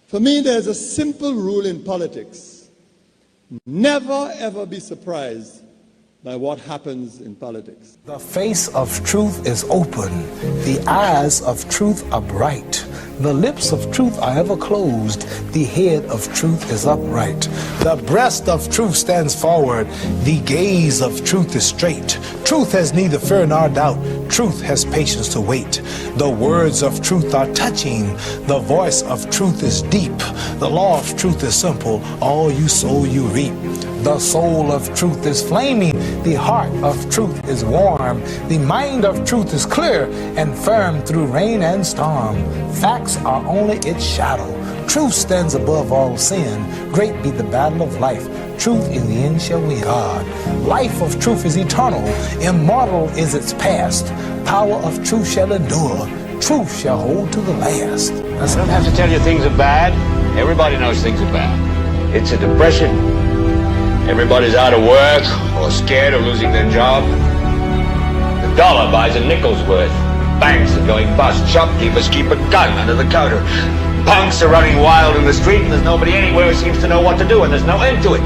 For me, there's a simple rule in politics. Never, ever be surprised by what happens in politics. The face of truth is open. The eyes of truth are bright. The lips of truth are ever closed. The head of truth is upright. The breast of truth stands forward. The gaze of truth is straight. Truth has neither fear nor doubt. Truth has patience to wait. The words of truth are touching. The voice of truth is deep. The law of truth is simple. All you sow, you reap. The soul of truth is flaming. The heart of truth is warm. The mind of truth is clear and firm through rain and storm. Facts are only its shadow. Truth stands above all sin. Great be the battle of life. Truth in the end shall win. God. Life of truth is eternal. Immortal is its past. Power of truth shall endure. Truth shall hold to the last. I don't have to tell you things are bad. Everybody knows things are bad. It's a depression. Everybody's out of work or scared of losing their job. The dollar buys a nickel's worth. Banks are going bust. Shopkeepers keep a gun under the counter. Punks are running wild in the street, and there's nobody anywhere who seems to know what to do, and there's no end to it.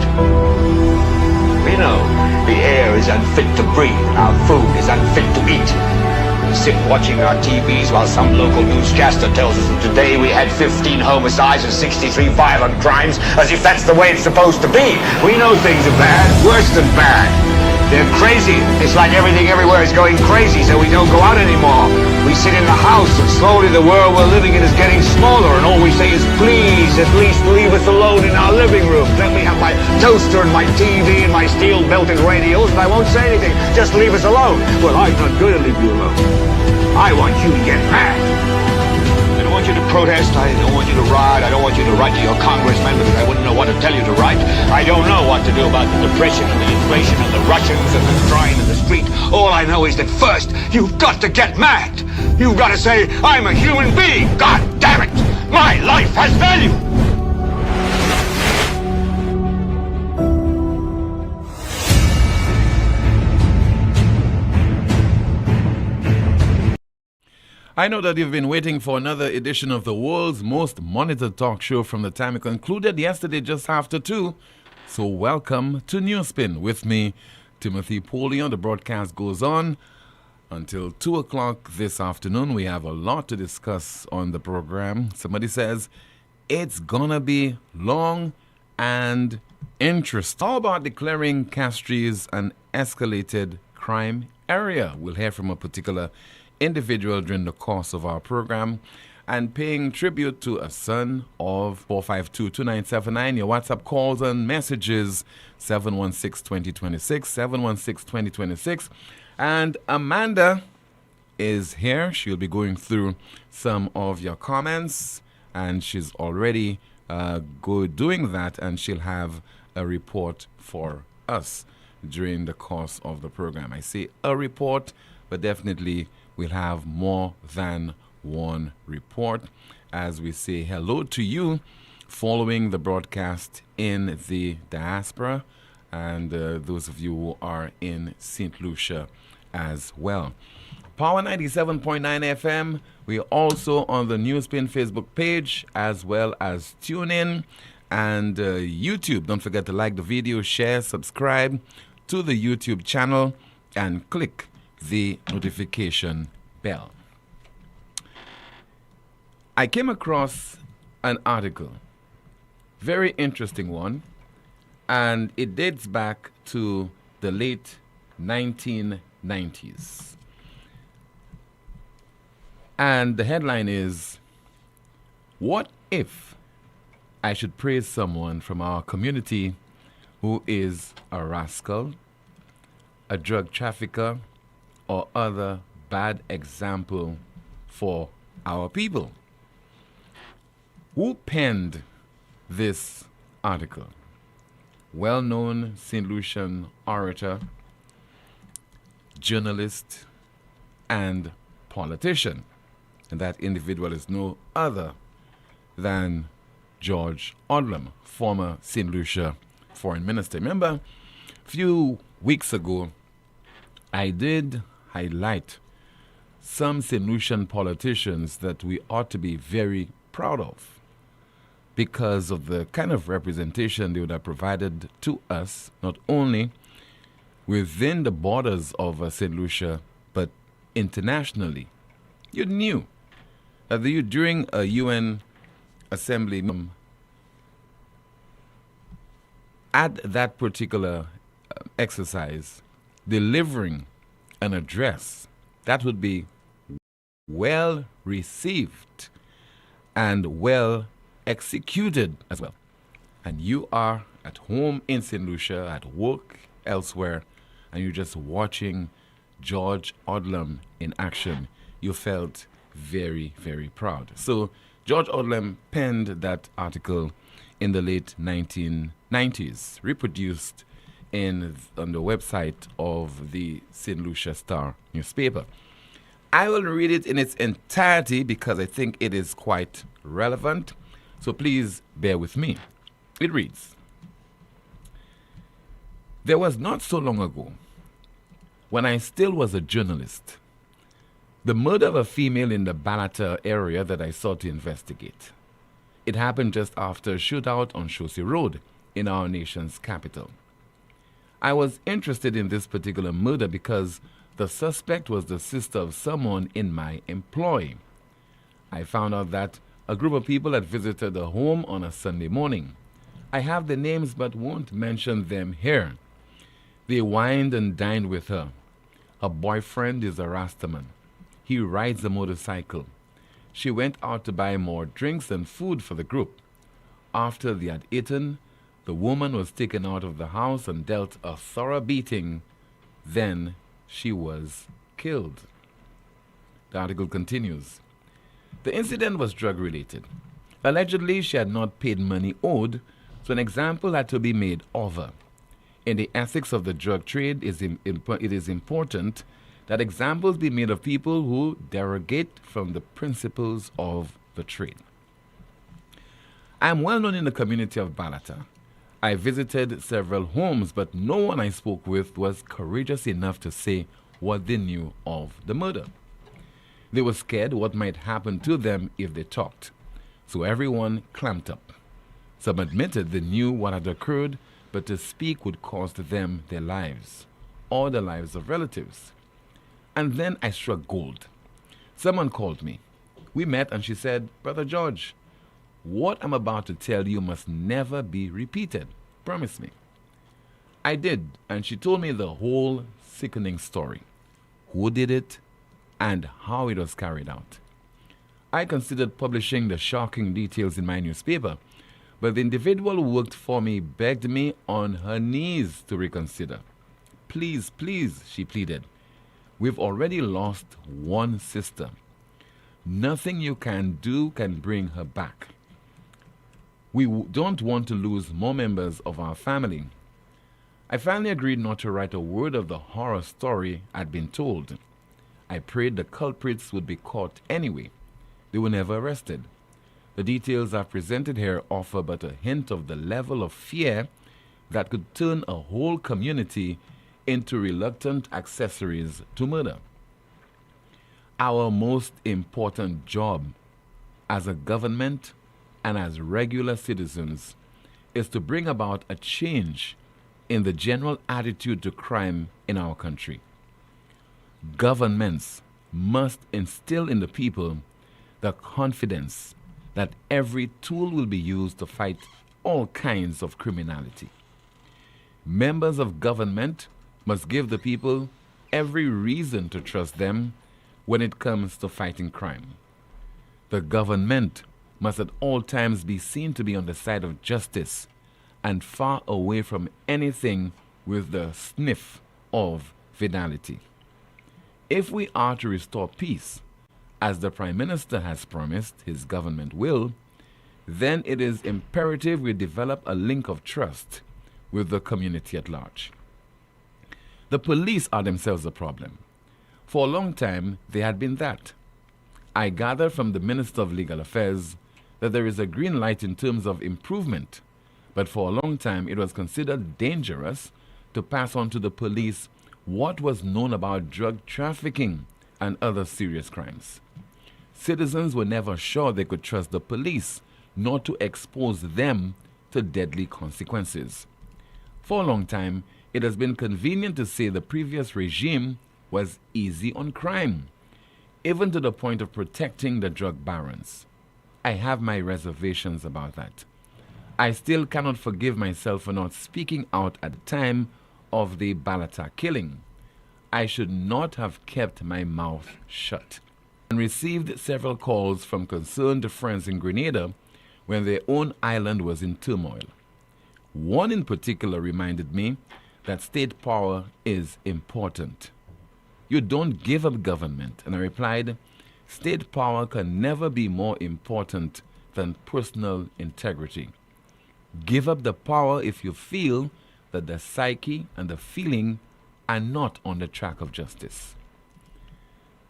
We know the air is unfit to breathe, and our food is unfit to eat. We sit watching our TVs while some local newscaster tells us that today we had 15 homicides and 63 violent crimes, as if that's the way it's supposed to be. We know things are bad, worse than bad. They're crazy. It's like everything everywhere is going crazy, so we don't go out anymore. We sit in the house, and slowly the world we're living in is getting smaller, and all we say is, please, at least leave us alone in our living room. Let me have my toaster and my TV and my steel-belted radios, and I won't say anything. Just leave us alone. Well, I'm not going to leave you alone. I want you to get mad. I don't want you to protest. I don't want you to riot. I don't want you to write to your congressman because I wouldn't know what to tell you to write. I don't know what to do about the depression and the inflation and the Russians and the crying in the street. All I know is that first, you've got to get mad. You've got to say, I'm a human being. God damn it. My life has value. I know that you've been waiting for another edition of the world's most monitored talk show from the time it concluded yesterday just after 2. So welcome to Newspin with me, Timothy Poleon. The broadcast goes on until 2 o'clock this afternoon. We have a lot to discuss on the program. Somebody says it's gonna be long and interesting. How about declaring Castries an escalated crime area? We'll hear from a particular individual during the course of our program, and paying tribute to a son of 452-2979. Your WhatsApp calls and messages 716-2026, 716-2026. And Amanda is here. She'll be going through some of your comments, and she's already doing that, and she'll have a report for us during the course of the program. I say a report, but definitely we'll have more than one report as we say hello to you following the broadcast in the diaspora and those of you who are in St. Lucia as well. Power 97.9 FM. We are also on the Newspin Facebook page as well as TuneIn and YouTube. Don't forget to like the video, share, subscribe to the YouTube channel and click the notification bell. I came across an article, very interesting one, and it dates back to the late 1990s. And the headline is, "What if I should praise someone from our community who is a rascal, a drug trafficker, or other bad example for our people?" Who penned this article? Well-known St. Lucian orator, journalist, and politician. And that individual is no other than George Odlam, former St. Lucia foreign minister. Remember, a few weeks ago, I did highlight some St. Lucian politicians that we ought to be very proud of, because of the kind of representation they would have provided to us, not only within the borders of St. Lucia, but internationally. You knew that during a UN assembly, at that particular exercise, delivering an address that would be well received and well executed as well. And you are at home in St. Lucia, at work elsewhere, and you're just watching George Odlam in action. You felt very, very proud. So George Odlam penned that article in the late 1990s, reproduced on the website of the St. Lucia Star newspaper. I will read it in its entirety because I think it is quite relevant, so please bear with me. It reads, "There was not so long ago, when I still was a journalist, the murder of a female in the Balata area that I sought to investigate. It happened just after a shootout on Chaussee Road in our nation's capital. I was interested in this particular murder because the suspect was the sister of someone in my employ. I found out that a group of people had visited the home on a Sunday morning. I have the names but won't mention them here. They wined and dined with her. Her boyfriend is a Rastaman. He rides a motorcycle. She went out to buy more drinks and food for the group. After they had eaten, the woman was taken out of the house and dealt a thorough beating. Then she was killed." The article continues. "The incident was drug-related. Allegedly, she had not paid money owed, so an example had to be made of her. In the ethics of the drug trade, it is important that examples be made of people who derogate from the principles of the trade. I am well known in the community of Balata. I visited several homes, but no one I spoke with was courageous enough to say what they knew of the murder. They were scared what might happen to them if they talked, so everyone clamped up. Some admitted they knew what had occurred, but to speak would cost them their lives, or the lives of relatives. And then I struck gold. Someone called me. We met and she said, 'Brother George, what I'm about to tell you must never be repeated. Promise me.' I did, and she told me the whole sickening story, who did it, and how it was carried out. I considered publishing the shocking details in my newspaper, but the individual who worked for me begged me on her knees to reconsider. 'Please, please,' she pleaded. 'We've already lost one sister. Nothing you can do can bring her back. We don't want to lose more members of our family.' I finally agreed not to write a word of the horror story I'd been told. I prayed the culprits would be caught anyway. They were never arrested. The details I've presented here offer but a hint of the level of fear that could turn a whole community into reluctant accessories to murder. Our most important job as a government and as regular citizens is to bring about a change in the general attitude to crime in our country. Governments must instill in the people the confidence that every tool will be used to fight all kinds of criminality. Members of government must give the people every reason to trust them when it comes to fighting crime. The government must at all times be seen to be on the side of justice and far away from anything with the sniff of venality. If we are to restore peace, as the Prime Minister has promised his government will, then it is imperative we develop a link of trust with the community at large. The police are themselves a problem. For a long time, they had been that. I gather from the Minister of Legal Affairs that there is a green light in terms of improvement, but for a long time it was considered dangerous to pass on to the police what was known about drug trafficking and other serious crimes. Citizens were never sure they could trust the police nor to expose them to deadly consequences. For a long time, it has been convenient to say the previous regime was easy on crime, even to the point of protecting the drug barons. I have my reservations about that. I still cannot forgive myself for not speaking out at the time of the Balata killing. I should not have kept my mouth shut. And received several calls from concerned friends in Grenada when their own island was in turmoil. One in particular reminded me that state power is important. You don't give up government. And I replied, state power can never be more important than personal integrity. Give up the power if you feel that the psyche and the feeling are not on the track of justice.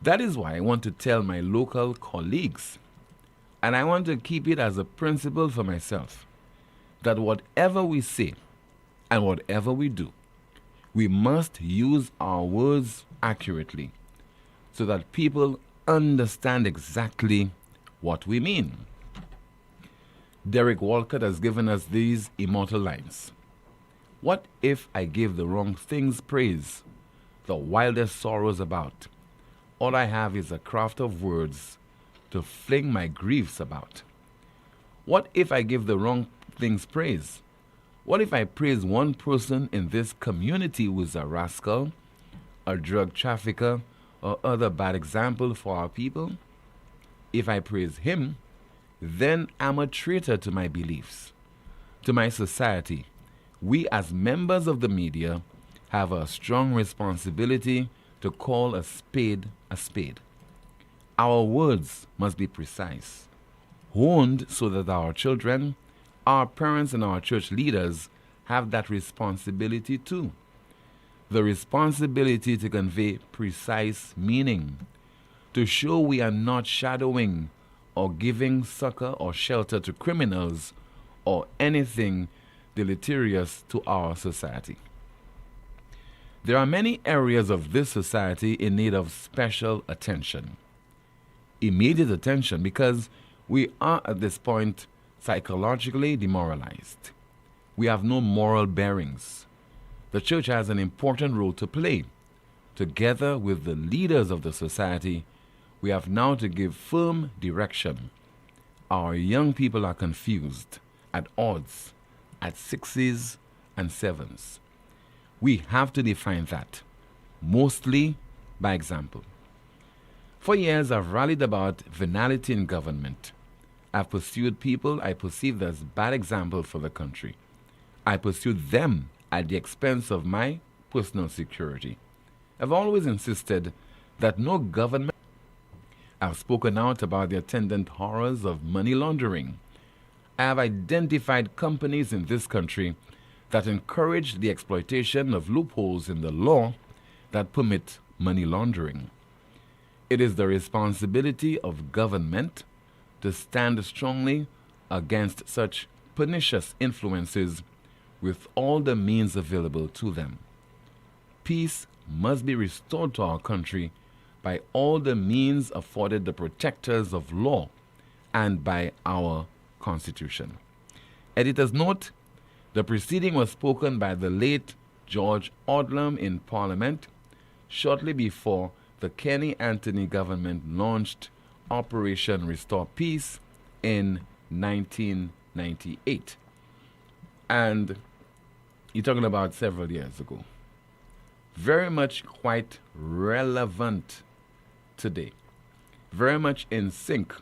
That is why I want to tell my local colleagues, and I want to keep it as a principle for myself, that whatever we say and whatever we do, we must use our words accurately so that people understand exactly what we mean. Derek Walcott has given us these immortal lines. What if I give the wrong things praise, the wildest sorrows about? All I have is a craft of words to fling my griefs about. What if I give the wrong things praise? What if I praise one person in this community who is a rascal, a drug trafficker, or other bad example for our people? If I praise him, then I'm a traitor to my beliefs, to my society. We as members of the media have a strong responsibility to call a spade a spade. Our words must be precise, honed so that our children, our parents, and our church leaders have that responsibility too. The responsibility to convey precise meaning, to show we are not shadowing or giving succor or shelter to criminals or anything deleterious to our society. There are many areas of this society in need of special attention. Immediate attention, because we are at this point psychologically demoralized. We have no moral bearings. The church has an important role to play. Together with the leaders of the society, we have now to give firm direction. Our young people are confused, at odds, at sixes and sevens. We have to define that, mostly by example. For years, I've rallied about venality in government. I've pursued people I perceived as bad example for the country. I pursued them at the expense of my personal security. I've always insisted that no government. I've spoken out about the attendant horrors of money laundering. I have identified companies in this country that encourage the exploitation of loopholes in the law that permit money laundering. It is the responsibility of government to stand strongly against such pernicious influences with all the means available to them. Peace must be restored to our country by all the means afforded the protectors of law and by our Constitution. Editor's note: the preceding was spoken by the late George Odlam in Parliament shortly before the Kenny Anthony government launched Operation Restore Peace in 1998. And you're talking about several years ago. Very much quite relevant today. Very much in sync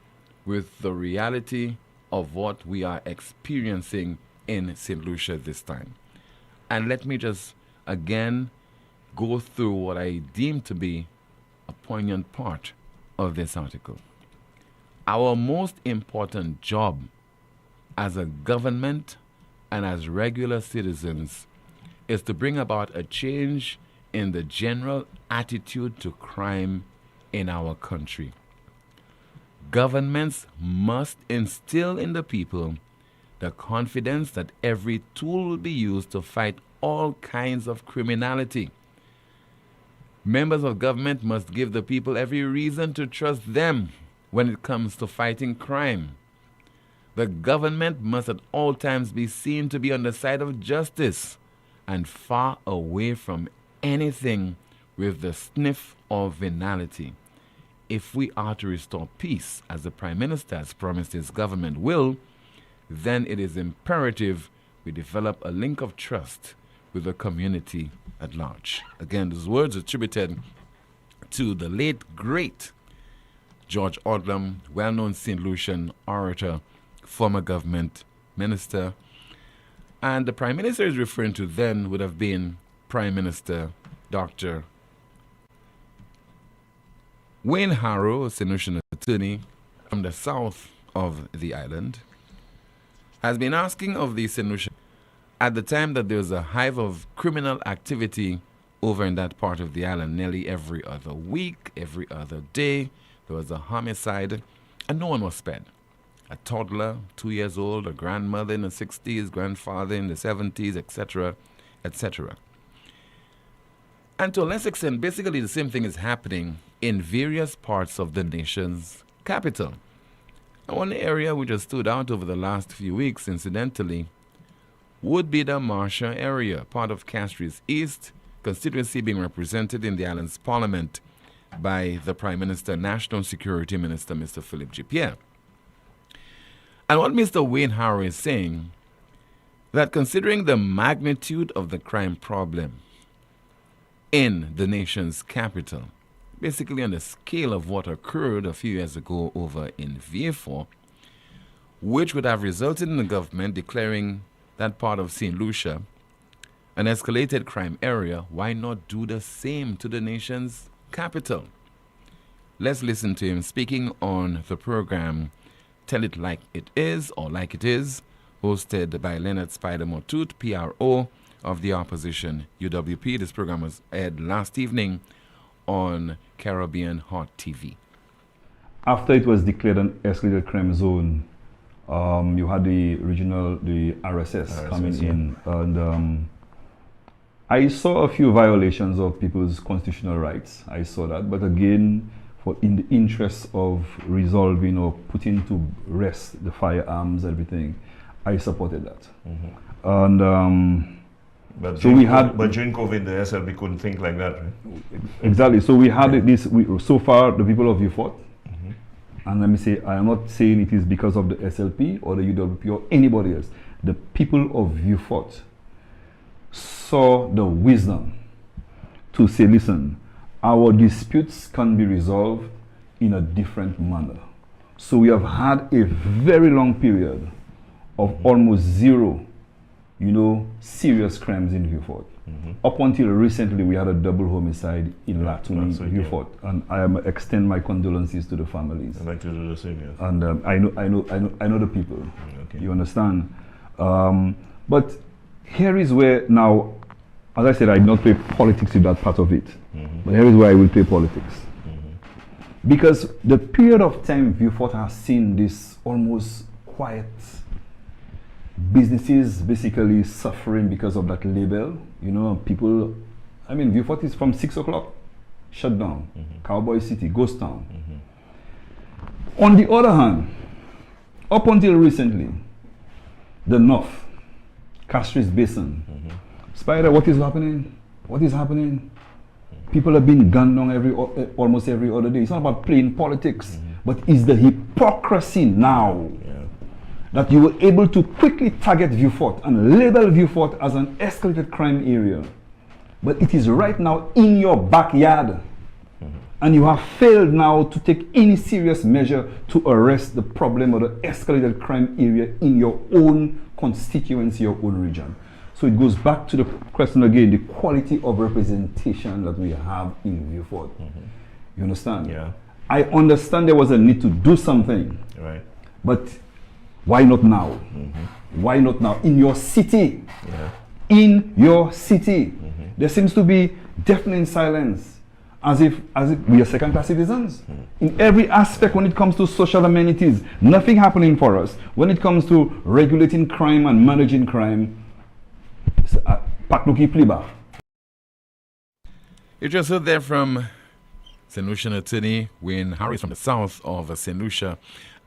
with the reality of what we are experiencing in St. Lucia this time. And let me just again go through what I deem to be a poignant part of this article. Our most important job as a government and as regular citizens is to bring about a change in the general attitude to crime in our country. Governments must instill in the people the confidence that every tool will be used to fight all kinds of criminality. Members of government must give the people every reason to trust them when it comes to fighting crime. The government must at all times be seen to be on the side of justice and far away from anything with the sniff of venality. If we are to restore peace, as the Prime Minister has promised his government will, then it is imperative we develop a link of trust with the community at large. Again, those words attributed to the late, great George Odlam, well-known St. Lucian orator, former government minister. And the Prime Minister is referring to then would have been Prime Minister Dr. Wayne Harrow, a St. Lucian attorney from the south of the island, has been asking of the St. Lucian at the time that there was a hive of criminal activity over in that part of the island. Nearly every other week, every other day, there was a homicide, and no one was spared. A toddler, 2 years old, a grandmother in the 60s, grandfather in the 70s, etc., etc. And to a less extent, basically the same thing is happening in various parts of the nation's capital. And one area which has stood out over the last few weeks, incidentally, would be the Marcia area, part of Castries East, constituency being represented in the island's parliament by the Prime Minister, National Security Minister, Mr. Philip G. Pierre. And what Mr. Wayne Harrow is saying, that considering the magnitude of the crime problem in the nation's capital, basically on the scale of what occurred a few years ago over in Vieux-Fort, which would have resulted in the government declaring that part of St. Lucia an escalated crime area, why not do the same to the nation's capital? Let's listen to him speaking on the program Tell It Like It Is, or Like It Is, hosted by Leonard Spider-Motut, PRO of the opposition UWP. This program was aired last evening on Caribbean Hot TV. After it was declared an escalated crime zone, you had the RSS coming in, and I saw a few violations of people's constitutional rights. I saw that, but again, in the interest of resolving or putting to rest the firearms, everything, I supported that. Mm-hmm. And but so but during COVID, the SLB couldn't think like that, right? Exactly. So we had this. So far, the people of Vieux-Fort, and let me say, I am not saying it is because of the SLP or the UWP or anybody else. The people of Vieux-Fort saw the wisdom to say, listen, our disputes can be resolved in a different manner. So we have had a very long period of almost zero, serious crimes in Vieux-Fort. Up until recently, we had a double homicide in Latuni, Vieux-Fort, and I extend my condolences to the families. I'd like to do the same, yes. And I know the people. Okay. You understand? But here is where now, as I said, I did not play politics with that part of it. But here is where I will play politics. Because the period of time Vieux-Fort has seen this almost quiet, businesses basically suffering because of that label. People, Vieux-Fort is from 6 o'clock, shut down. Cowboy City, ghost town. On the other hand, up until recently, the North, Castries Basin, Spider, what is happening? What is happening? People have been gunned down almost every other day. It's not about playing politics, but it's the hypocrisy now that you were able to quickly target Vieux-Fort and label Vieux-Fort as an escalated crime area. But it is right now in your backyard. And you have failed now to take any serious measure to arrest the problem of the escalated crime area in your own constituency, your own region. So it goes back to the question again, the quality of representation that we have in Vieux-Fort. You understand? Yeah. I understand there was a need to do something. Right. But why not now? Why not now? In your city. Yeah. In your city. There seems to be deafening silence. As if we are second-class citizens. In every aspect when it comes to social amenities, nothing happening for us. When it comes to regulating crime and managing crime, you just heard there from St. Lucian attorney Wayne Harris from the south of St. Lucia,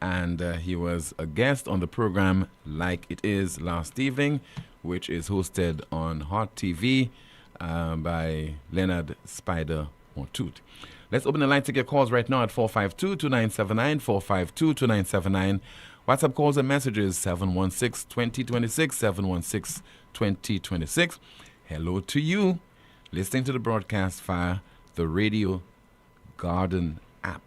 and he was a guest on the program Like It Is last evening, which is hosted on Hot TV by Leonard Spider Montoot. Let's open the line to get calls right now at 452-2979, 452-2979. WhatsApp calls and messages 716-2026, 716-2026. Hello to you, listening to the broadcast via the Radio Garden app.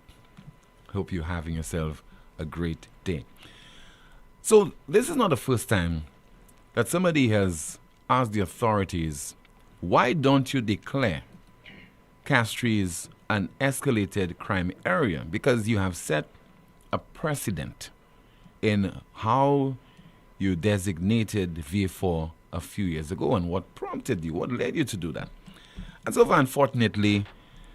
Hope you're having yourself a great day. So this is not the first time that somebody has asked the authorities, why don't you declare Castries an escalated crime area? Because you have set a precedent in how you designated V4 a few years ago, and what prompted you, what led you to do that. And so far, unfortunately,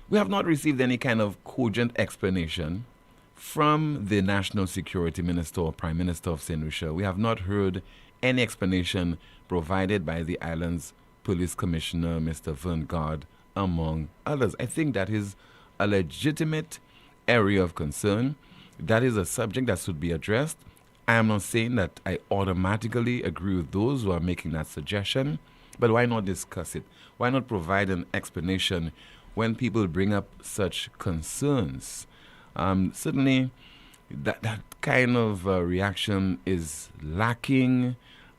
we have not received any kind of cogent explanation from the National Security Minister or Prime Minister of St. Lucia. We have not heard any explanation provided by the island's Police Commissioner, Mr. Verngard, among others. I think that is a legitimate area of concern. That is a subject that should be addressed. I am not saying that I automatically agree with those who are making that suggestion, but why not discuss it? Why not provide an explanation when people bring up such concerns? Certainly, that kind of reaction is lacking.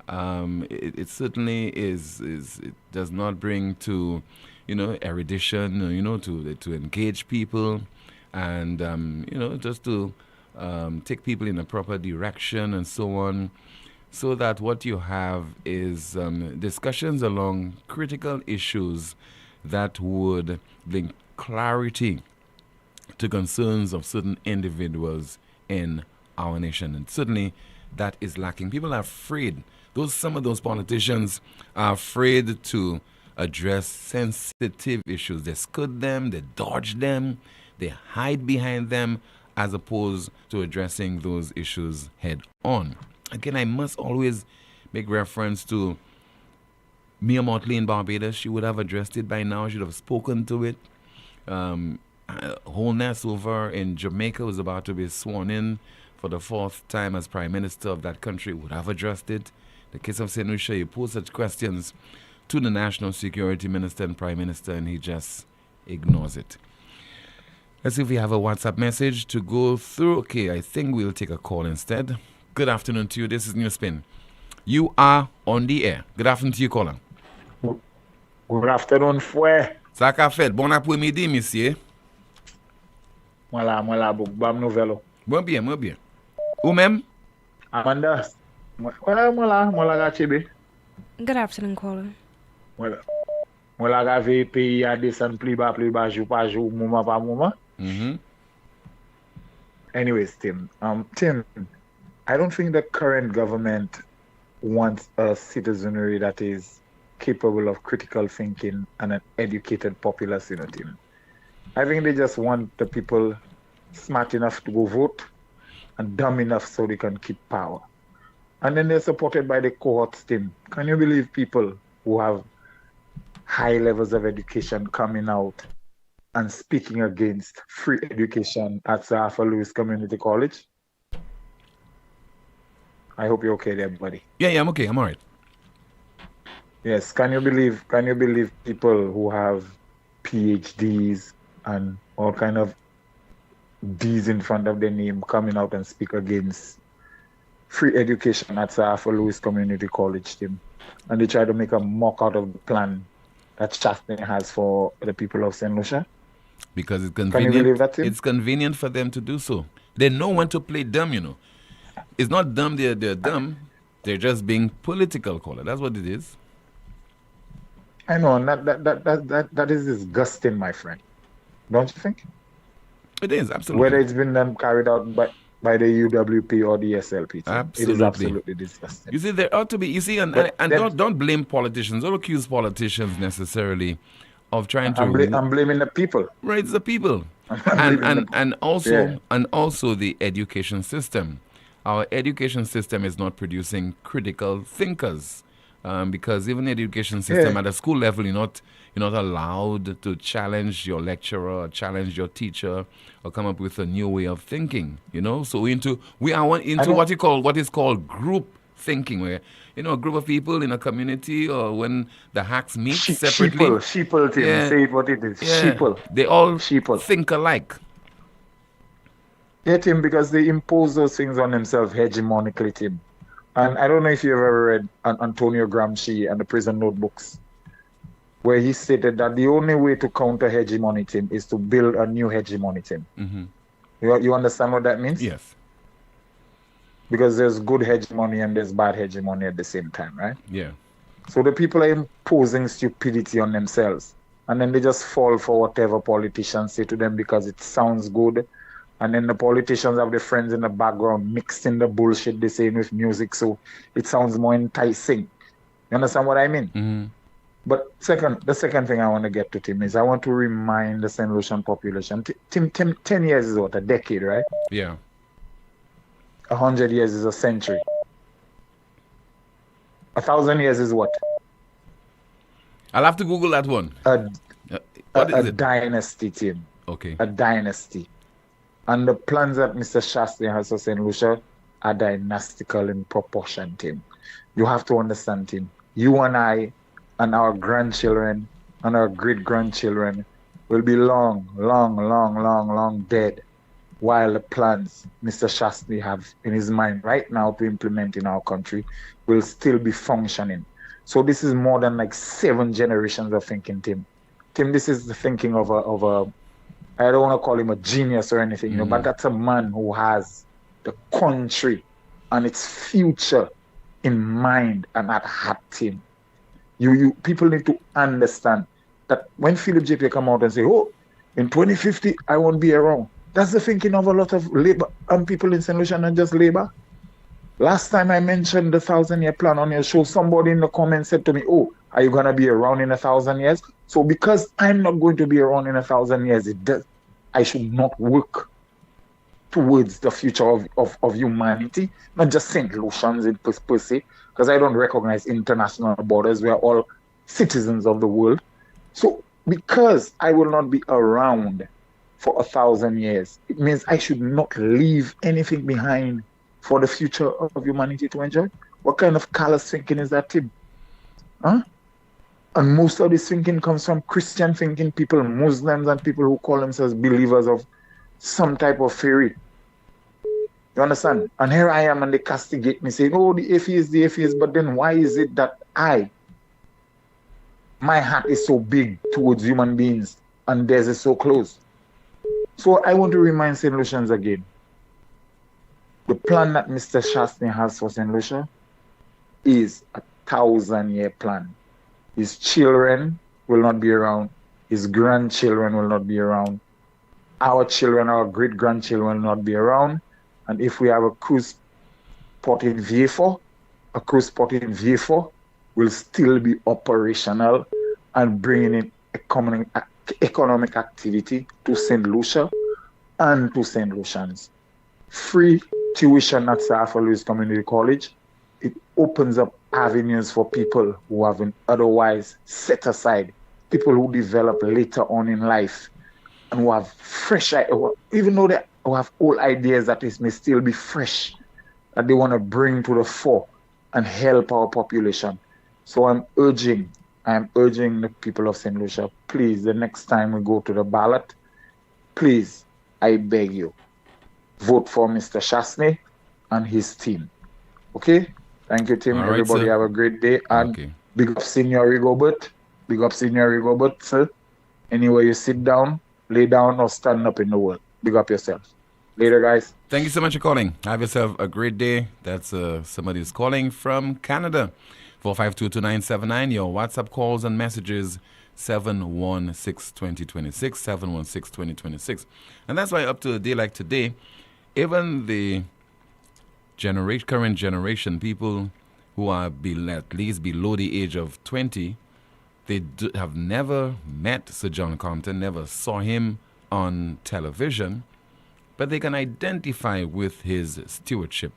It certainly is. It does not bring to, erudition. To engage people, and just to take people in a proper direction and so on, so that what you have is discussions along critical issues that would bring clarity to concerns of certain individuals in our nation. And certainly that is lacking. People are afraid. Some of those politicians are afraid to address sensitive issues. They scud them, they dodge them, they hide behind them, as opposed to addressing those issues head on. Again, I must always make reference to Mia Motley in Barbados. She would have addressed it by now. She would have spoken to it. Holness over in Jamaica was about to be sworn in for the fourth time as Prime Minister of that country, would have addressed it. The case of St. Lucia, you pose such questions to the National Security Minister and Prime Minister, and he just ignores it. Let's see if we have a WhatsApp message to go through. Okay, I think we'll take a call instead. Good afternoon to you. This is Newspin. You are on the air. Good afternoon to you, caller. Good afternoon, Fouet. Ça qu'a fait? Bon après-midi, monsieur. Voilà, bam nouvelle. Bon bien. Ou même? Amanda. Voilà, gachebe. Good afternoon, caller. Voilà, gave pays à descendre plus bas, jour par jour, moment par moment. Anyways, Tim, I don't think the current government wants a citizenry that is capable of critical thinking and an educated populace, Tim. I think they just want the people smart enough to go vote and dumb enough so they can keep power. And then they're supported by the cohorts, Tim. Can you believe people who have high levels of education coming out and speaking against free education at Sir Lewis Community College? I hope you're okay there, buddy. Yeah, I'm okay. I'm all right. Yes, can you believe people who have PhDs and all kind of D's in front of their name coming out and speak against free education at Sir Lewis Community College, Tim? And they try to make a mock out of the plan that Chastain has for the people of St. Lucia? Because it's convenient. Can you believe that, Tim? It's convenient for them to do so. They know when to play dumb, It's not dumb, they're dumb. They're just being political, caller. That's what it is. I know, and that is disgusting, my friend. Don't you think? It is, absolutely. Whether it's been carried out by the UWP or the SLP. Absolutely. It is absolutely disgusting. You see, there ought to be, and don't blame politicians, don't accuse politicians necessarily of trying to... I'm blaming the people. Right, it's the people. And also the education system. Our education system is not producing critical thinkers. Because even the education system at the school level, you're not allowed to challenge your lecturer or challenge your teacher or come up with a new way of thinking. So we are into what is called group thinking, where a group of people in a community, or when the hacks meet separately. Sheeple, Tim. Yeah. Say it what it is. Yeah. Sheeple. They all Sheeple. think alike. Yeah, Tim, because they impose those things on themselves hegemonically, Tim. And I don't know if you've ever read Antonio Gramsci and the Prison Notebooks, where he stated that the only way to counter hegemony, Tim, is to build a new hegemony, Tim. Mm-hmm. You understand what that means? Yes. Because there's good hegemony and there's bad hegemony at the same time, right? Yeah. So the people are imposing stupidity on themselves. And then they just fall for whatever politicians say to them because it sounds good. And then the politicians have their friends in the background mixing the bullshit they say with music, so it sounds more enticing. You understand what I mean? Mm-hmm. But the second thing I want to get to, Tim, is I want to remind the St. Lucian population. Tim, 10 years is what? A decade, right? Yeah. 100 years is a century. 1,000 years is what? I'll have to Google that one. What is it? Dynasty, Tim. Okay. A dynasty. And the plans that Mr. Shastri has for St. Lucia are dynastical in proportion, Tim. You have to understand, Tim. You and I and our grandchildren and our great-grandchildren will be long dead while the plans Mr. Shastri have in his mind right now to implement in our country will still be functioning. So this is more than like 7 generations of thinking, Tim. Tim, this is the thinking of a I don't want to call him a genius or anything, but that's a man who has the country and its future in mind and at heart, Tim. You people need to understand that when Philip JP come out and say, oh, in 2050, I won't be around. That's the thinking of a lot of labor and people in St. Lucia, not just labor. Last time I mentioned the 1,000-year plan on your show, somebody in the comments said to me, oh, are you going to be around in 1,000 years? So because I'm not going to be around in 1,000 years, I should not work towards the future of humanity, not just St. Lucians in per se, because I don't recognize international borders. We are all citizens of the world. So because I will not be around for 1,000 years, it means I should not leave anything behind for the future of humanity to enjoy. What kind of callous thinking is that, Tim? Huh? And most of this thinking comes from Christian thinking people, Muslims, and people who call themselves believers of some type of theory. You understand? And here I am, and they castigate me, saying, oh, the atheist, but then why is it that my heart is so big towards human beings, and theirs is so close? So I want to remind St. Lucians again, the plan that Mr. Shastri has for St. Lucia is a 1,000-year plan. His children will not be around. His grandchildren will not be around. Our children, our great-grandchildren will not be around. And if we have a cruise port in Vieux-Fort will still be operational and bringing in economic activity to St. Lucia and to St. Lucians. Free tuition at Saffa Louis Community College. It opens up avenues for people who have been otherwise set aside, people who develop later on in life and who have fresh, even though they have old ideas that it may still be fresh, that they want to bring to the fore and help our population. So I'm urging the people of St. Lucia, please, the next time we go to the ballot, please, I beg you, vote for Mr. Shastri and his team. Okay? Thank you, Tim. All right, everybody sir. Have a great day. And Okay. big up Senior Rigobert. Big up Senior Rigobert, sir. Anywhere you sit down, lay down, or stand up in the world. Big up yourself. Later, guys. Thank you so much for calling. Have yourself a great day. That's somebody who's calling from Canada. 4522979. Your WhatsApp calls and messages 716-2026, 716-2026. And that's why up to a day like today, even the current generation, people who are at least below the age of 20, they have never met Sir John Compton, never saw him on television, but they can identify with his stewardship.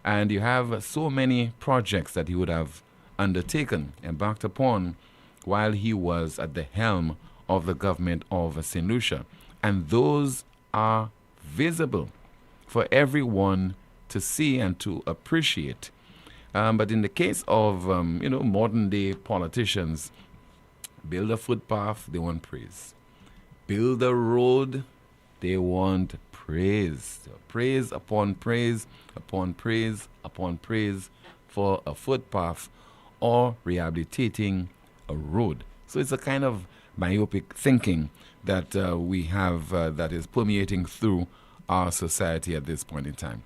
And you have so many projects that he would have embarked upon while he was at the helm of the government of St. Lucia. And those are visible for everyone to see and to appreciate. But in the case of, modern day politicians, build a footpath, they want praise. Build a road, they want praise. Praise upon praise, upon praise, upon praise for a footpath or rehabilitating a road. So it's a kind of myopic thinking that we have that is permeating through our society at this point in time.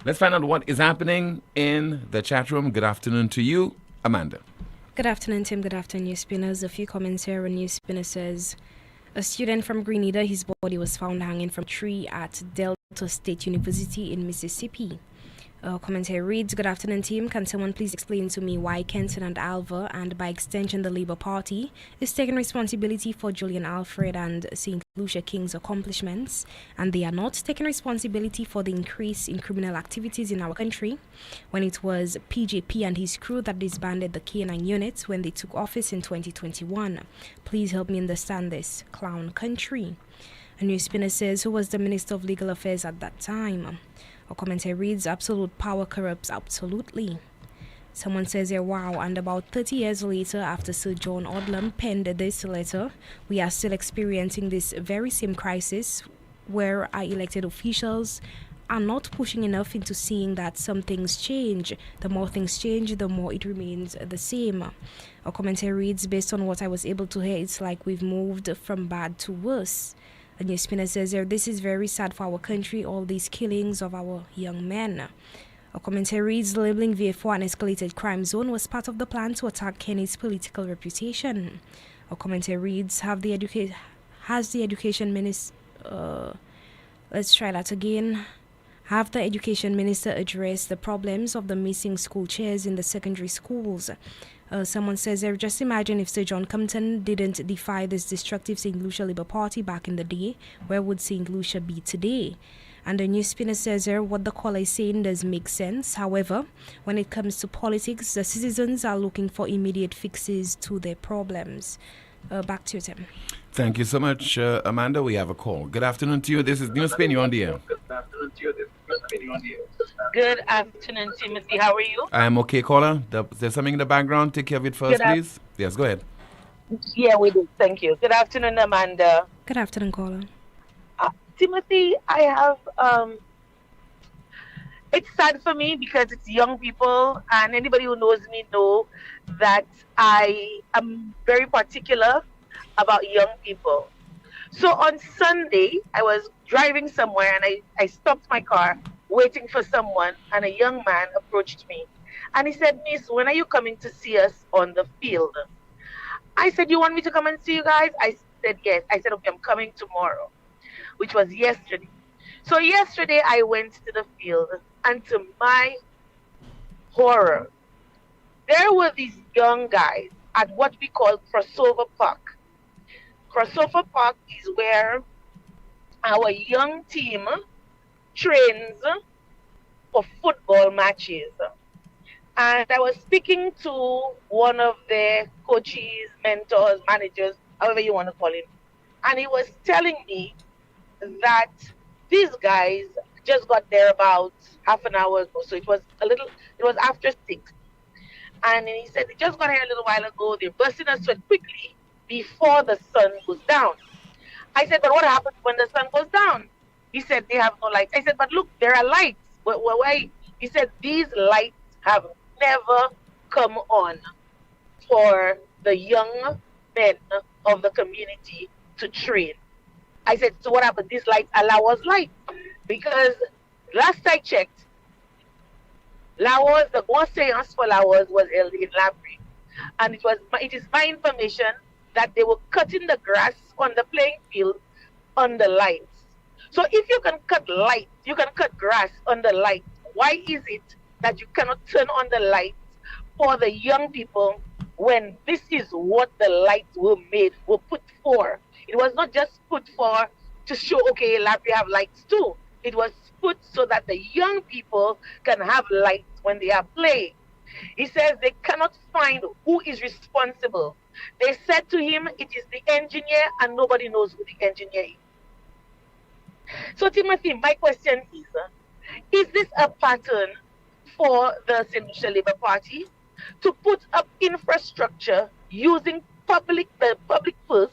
Let's find out what is happening in the chat room. Good afternoon to you, Amanda. Good afternoon, Tim. Good afternoon, Newspiners. A few comments here. A Newspinner says, a student from Grenada, his body was found hanging from a tree at Delta State University in Mississippi. Commentary reads, good afternoon, team. Can someone please explain to me why Kenton and Alva, and by extension the Labour Party, is taking responsibility for Julian Alfred and St. Lucia King's accomplishments, and they are not taking responsibility for the increase in criminal activities in our country, when it was PJP and his crew that disbanded the K9 units when they took office in 2021? Please help me understand this clown country. A Newspin says, who was the Minister of Legal Affairs at that time? A commentary reads, absolute power corrupts absolutely. Someone says here, wow, and about 30 years later, after Sir John Odlam penned this letter, we are still experiencing this very same crisis where our elected officials are not pushing enough into seeing that some things change. The more things change, the more it remains the same. A commentary reads, based on what I was able to hear, it's like we've moved from bad to worse. A Newspinner says here, this is very sad for our country, all these killings of our young men. A commentary reads, labeling VA4 an escalated crime zone was part of the plan to attack Kenny's political reputation. A commentary reads, has the education minister, let's try that again. Have the education minister addressed the problems of the missing school chairs in the secondary schools? Someone says, just imagine if Sir John Compton didn't defy this destructive St. Lucia Labour Party back in the day, where would St. Lucia be today? And the Newspinner says, what the caller is saying does make sense. However, when it comes to politics, the citizens are looking for immediate fixes to their problems. Back to you, Tim. Thank you so much, Amanda. We have a call. Good afternoon to you. This is Newspin. You're on the air. Good afternoon, Timothy. How are you? I am okay, caller. There's something in the background. Take care of it first, please. Yes, go ahead. Yeah, we do. Thank you. Good afternoon, Amanda. Good afternoon, caller. Timothy, I have, it's sad for me because it's young people, and anybody who knows me know that I am very particular about young people. So on Sunday, I was driving somewhere and I stopped my car waiting for someone, and a young man approached me and he said, Miss, when are you coming to see us on the field? I said, you want me to come and see you guys? I said, yes. I said, okay, I'm coming tomorrow, which was yesterday. So yesterday I went to the field, and to my horror, there were these young guys at what we call Crossover Park. Crossover Park is where our young team trains for football matches. And I was speaking to one of their coaches, mentors, managers, however you want to call him. And he was telling me that these guys just got there about half an hour ago. So it was after 6. And he said they just got here a little while ago. They're bursting us sweat quickly before the sun goes down. I said, but what happens when the sun goes down? He said, they have no lights. I said, but look, there are lights. Why? He said, these lights have never come on for the young men of the community to train. I said, so what happened? These lights allow us light. Because last I checked, the one seance for Lawas was held in Labrie. And it is my information that they were cutting the grass on the playing field under lights. So if you can cut light, you can cut grass under light, why is it that you cannot turn on the lights for the young people when this is what the lights were put for? It was not just put for to show, okay, Labrie have lights too. It was put so that the young people can have lights when they are playing. He says they cannot find who is responsible. They said to him, it is the engineer, and nobody knows who the engineer is. So, Timothy, my question is this a pattern for the St. Lucia Labour Party to put up infrastructure using the public first,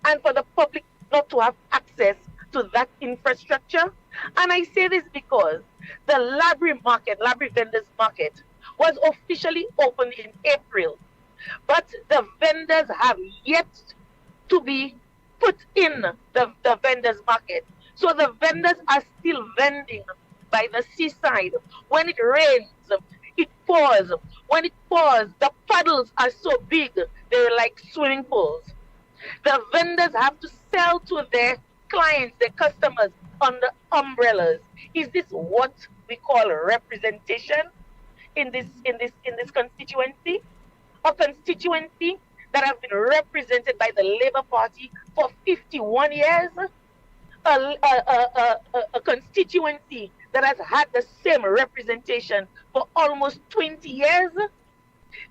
and for the public not to have access to that infrastructure? And I say this because the Library vendors market, was officially opened in April, but the vendors have yet to be put in the vendors market. So the vendors are still vending by the seaside. When it rains, it pours. When it pours, the puddles are so big, they're like swimming pools. The vendors have to sell to their clients, their customers, under umbrellas. Is this what we call representation in this constituency? A constituency that has been represented by the Labour Party for 51 years? A constituency that has had the same representation for almost 20 years?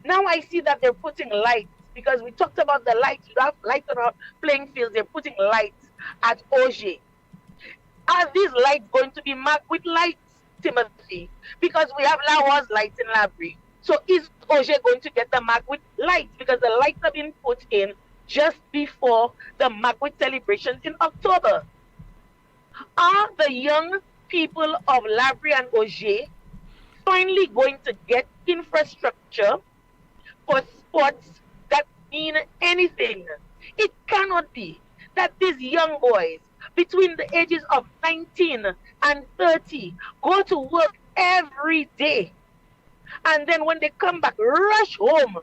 Now I see that they're putting lights, because we talked about the lights. You have lights on our playing fields. They're putting lights at Auger. Are these lights going to be marked with lights, Timothy? Because we have Lawar's lights in Library. So is Auger going to get the mark with lights? Because the lights have been put in just before the Magwit celebrations in October. Are the young people of Library and Auger finally going to get infrastructure for sports that mean anything? It cannot be that these young boys between the ages of 19 and 30 go to work every day, and then when they come back, rush home,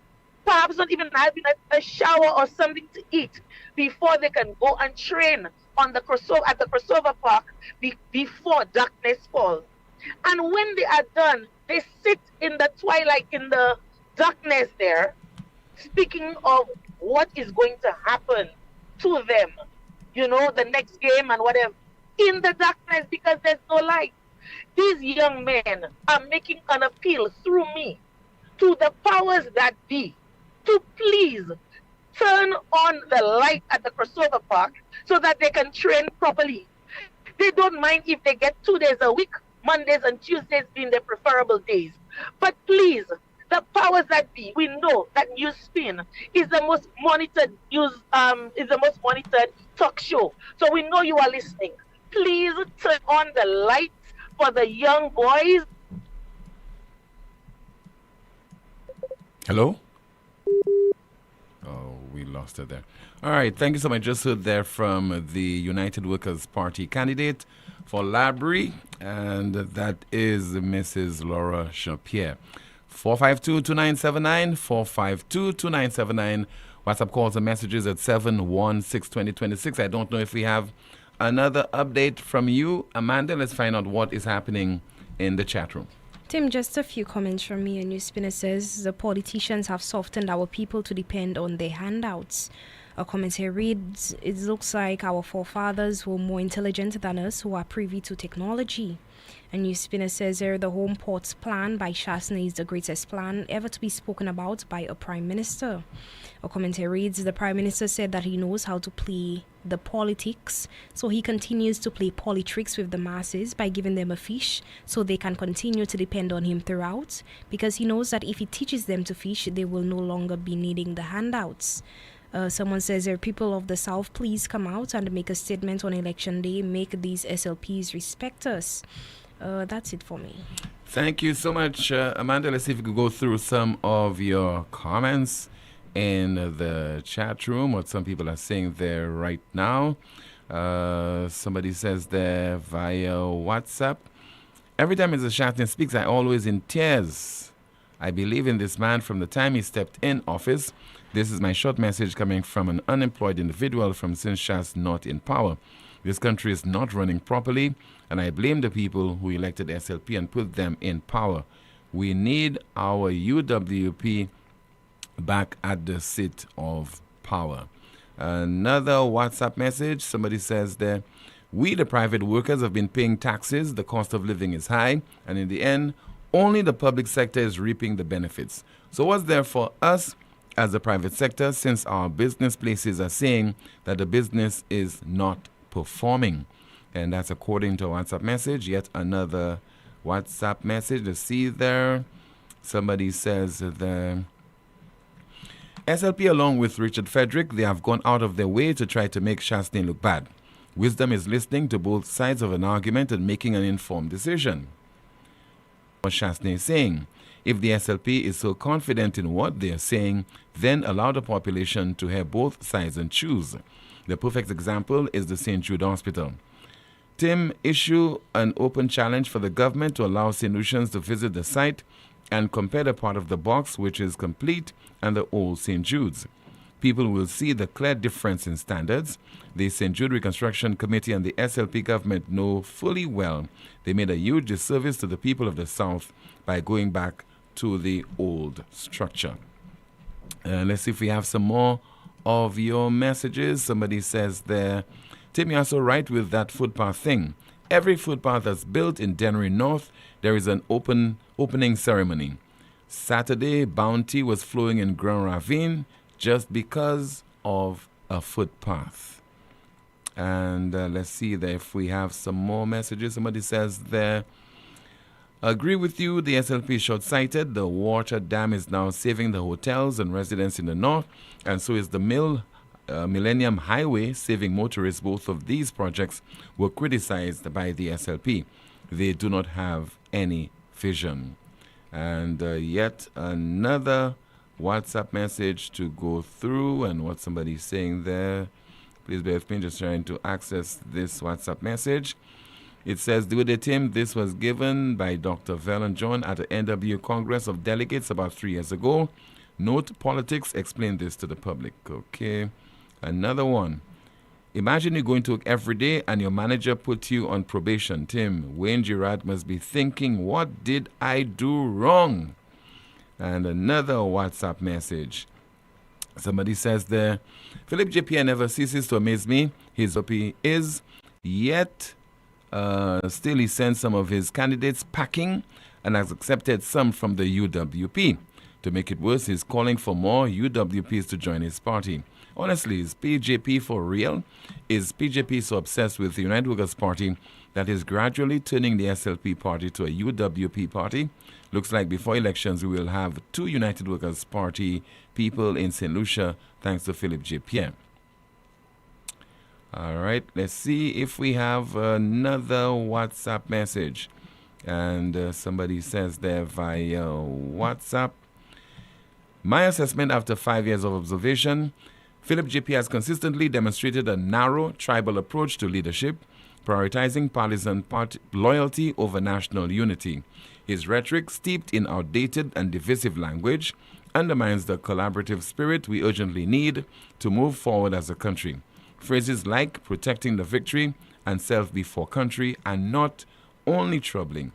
perhaps not even having a shower or something to eat before they can go and train on the at the crossover park before darkness falls. And when they are done, they sit in the twilight, in the darkness there, speaking of what is going to happen to them, you know, the next game and whatever, in the darkness, because there's no light. These young men are making an appeal through me to the powers that be to please turn on the light at the crossover park so that they can train properly. They don't mind if they get 2 days a week, Mondays and Tuesdays being their preferable days. But please, the powers that be, we know that Newspin is the most monitored talk show. So we know you are listening. Please turn on the lights for the young boys. Hello? Oh, we lost her there. All right, thank you so much. Just heard there from the United Workers' Party candidate for Library, and that is Mrs. Laura Champierre. 452-2979, 452-2979. WhatsApp calls and messages at 716-2026. I don't know if we have another update from you, Amanda. Let's find out what is happening in the chat room. Tim, just a few comments from me. A Newspin says the politicians have softened our people to depend on their handouts. A comment here reads, it looks like our forefathers were more intelligent than us who are privy to technology. A Newspin says here the Home Ports plan by Shasna is the greatest plan ever to be spoken about by a prime minister. A comment here reads, the prime minister said that he knows how to play the politics, so he continues to play politricks with the masses by giving them a fish so they can continue to depend on him throughout, because he knows that if he teaches them to fish, they will no longer be needing the handouts. Someone says here, people of the South, please come out and make a statement on election day. Make these SLPs respect us. That's it for me. Thank you so much, Amanda. Let's see if we could go through some of your comments in the chat room, what some people are saying there right now. Somebody says there via WhatsApp, every time Mr. Shatton speaks, I always in tears. I believe in this man from the time he stepped in office. This is my short message coming from an unemployed individual from since Shas not in power. This country is not running properly, and I blame the people who elected SLP and put them in power. We need our UWP back at the seat of power. Another WhatsApp message, somebody says there, we the private workers have been paying taxes, the cost of living is high, and in the end, Only the public sector is reaping the benefits. So what's there for us as the private sector, since our business places are saying that the business is not performing? And that's according to a WhatsApp message. Yet another WhatsApp message to see there. Somebody says the SLP, along with Richard Frederick, they have gone out of their way to try to make Chastain look bad. Wisdom is listening to both sides of an argument and making an informed decision. What Chastain is saying, if the SLP is so confident in what they are saying, then allow the population to hear both sides and choose. The perfect example is the St. Jude Hospital. Tim, issue an open challenge for the government to allow St. Lucians to visit the site and compare the part of the box which is complete and the old St. Jude's. People will see the clear difference in standards. The St. Jude Reconstruction Committee and the SLP government know fully well they made a huge disservice to the people of the South by going back to the old structure. Let's see if we have some more of your messages. Somebody says there, Tim, you're so right with that footpath thing. Every footpath that's built in Dennery North, there is an opening ceremony. Saturday, Bounty was flowing in Grand Ravine just because of a footpath. And let's see there if we have some more messages. Somebody says there, agree with you, the SLP is short-sighted. The water dam is now saving the hotels and residents in the north, and so is the Millennium Highway saving motorists. Both of these projects were criticized by the SLP. They do not have any vision. And yet another WhatsApp message to go through, and what somebody's saying there. Please bear with me, just trying to access this WhatsApp message. It says, Dear Tim, this was given by Dr. Vellon John at the NW Congress of Delegates about 3 years ago. Note, politics, explain this to the public. Okay. Another one. Imagine you going to work every day and your manager put you on probation. Tim, Wayne Girard must be thinking, what did I do wrong? And another WhatsApp message. Somebody says there, Philip JPN never ceases to amaze me. His OP is, yet still he sends some of his candidates packing and has accepted some from the UWP. To make it worse, he's calling for more UWPs to join his party. Honestly, is PJP for real? Is PJP so obsessed with the United Workers' Party that is gradually turning the SLP party to a UWP party? Looks like before elections we will have 2 United Workers' Party people in St. Lucia, thanks to Philip J. Pierre. All right, let's see if we have another WhatsApp message. And somebody says there via WhatsApp, my assessment after 5 years of observation, Philip JP has consistently demonstrated a narrow tribal approach to leadership, prioritizing partisan loyalty over national unity. His rhetoric, steeped in outdated and divisive language, undermines the collaborative spirit we urgently need to move forward as a country. Phrases like protecting the victory and self before country are not only troubling,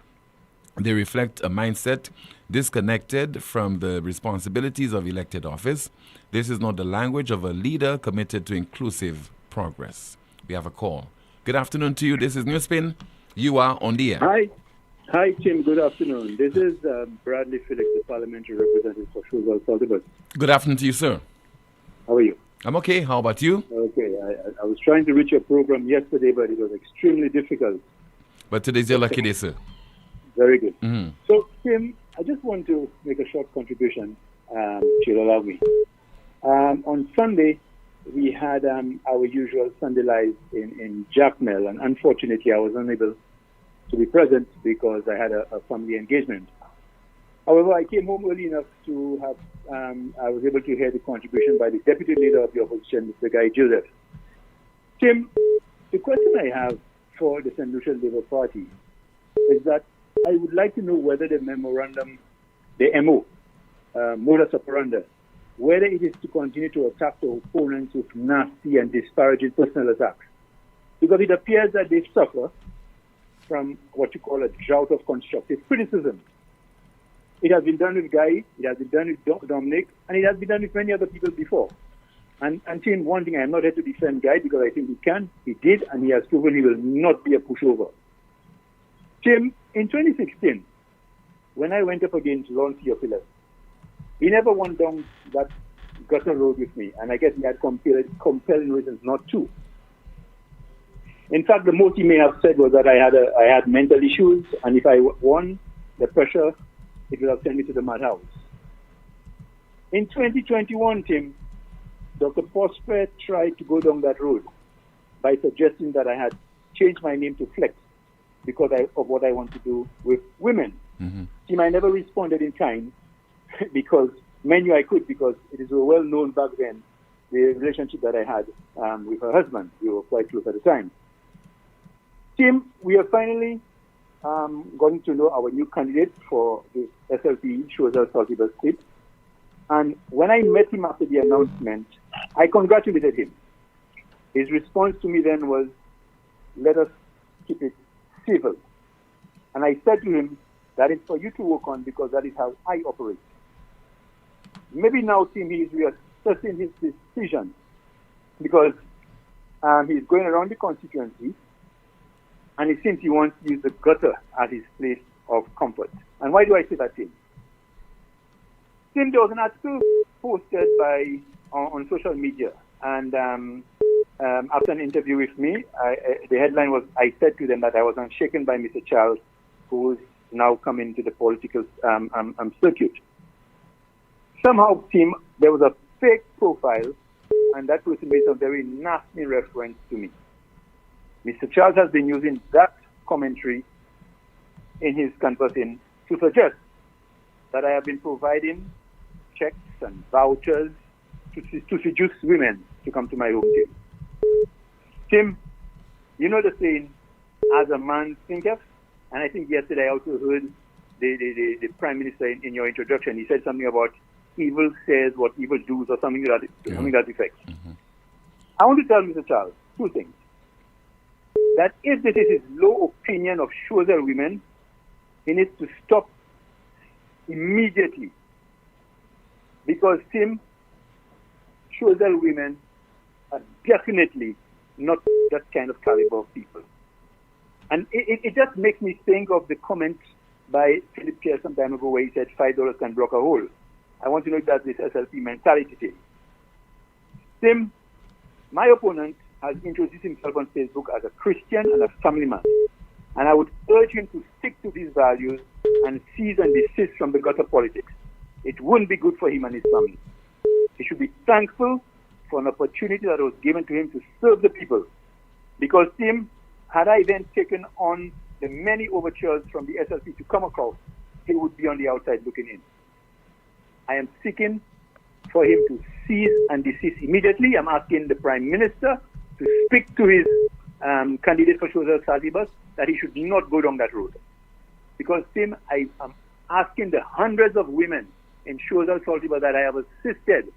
they reflect a mindset disconnected from the responsibilities of elected office. This is not the language of a leader committed to inclusive progress. We have a call. Good afternoon to you. This is Newspin. You are on the air. Hi, Tim. Good afternoon. This is Bradley Felix, the parliamentary representative for Shrewsbury Saltibus. Good afternoon to you, sir. How are you? I'm okay. How about you? Okay. I was trying to reach your program yesterday, but it was extremely difficult. But today's your lucky day, sir. Very good. Mm-hmm. So, Tim, I just want to make a short contribution, if you'll allow me. On Sunday, we had our usual Sunday Live in Jacknell, and unfortunately, I was unable to be present because I had a family engagement. However, I came home early enough to have, I was able to hear the contribution by the Deputy Leader of the Opposition, Mr. Guy Joseph. Tim, the question I have for the St. Lucia Labour Party is that I would like to know whether the memorandum, the MO, modus operandi, whether it is to continue to attack the opponents with nasty and disparaging personal attacks. Because it appears that they suffer from what you call a drought of constructive criticism. It has been done with Guy, it has been done with Dominic, and it has been done with many other people before. And saying one thing, I am not here to defend Guy because I think he did, and he has proven he will not be a pushover. Tim, in 2016, when I went up against Lon Theophilus, he never went down that gutter road with me, and I guess he had compelling reasons not to. In fact, the most he may have said was that I had mental issues, and if I won the pressure, it would have sent me to the madhouse. In 2021, Tim, Dr. Prosper tried to go down that road by suggesting that I had changed my name to Flex because of what I want to do with women. Mm-hmm. Tim, I never responded in time because men knew I could, because it is well known back then, the relationship that I had with her husband. We were quite close at the time. Tim, we are finally gotten to know our new candidate for the SLP, Choiseul Saltibus seat. And when I met him after the announcement, I congratulated him. His response to me then was, let us keep it civil. And I said to him, that is for you to work on, because that is how I operate. Maybe now, Tim, he is reassessing his decision, because he's going around the constituency, and it seems he wants to use the gutter as his place of comfort. And why do I say that, Tim? Tim, there was an article posted on social media, and after an interview with me, the headline was, I said to them that I was unshaken by Mr. Charles, who is now coming to the political circuit. Somehow, Tim, there was a fake profile, and that person made some very nasty reference to me. Mr. Charles has been using that commentary in his canvassing to suggest that I have been providing checks and vouchers to seduce women to come to my home team. Tim, you know the saying, as a man thinketh, and I think yesterday I also heard the Prime Minister in your introduction. He said something about evil says what evil does, or something to that effect. Mm-hmm. I want to tell Mr. Charles two things. That if this is his low opinion of Choiseul women, he needs to stop immediately. Because, Tim, Choiseul women are definitely not that kind of caliber of people. And it just makes me think of the comment by Philip Pierre some time ago where he said $5 can block a hole. I want to know if that's this SLP mentality thing. Tim, my opponent has introduced himself on Facebook as a Christian and a family man. And I would urge him to stick to these values and cease and desist from the gutter politics. It wouldn't be good for him and his family. He should be thankful for an opportunity that was given to him to serve the people. Because, Tim, had I then taken on the many overtures from the SLP to come across, he would be on the outside looking in. I am seeking for him to cease and desist immediately. I'm asking the Prime Minister to speak to his candidate for Choiseul Saltibus that he should not go down that road. Because, Tim, I am asking the hundreds of women in Choiseul Saltibus that I have assisted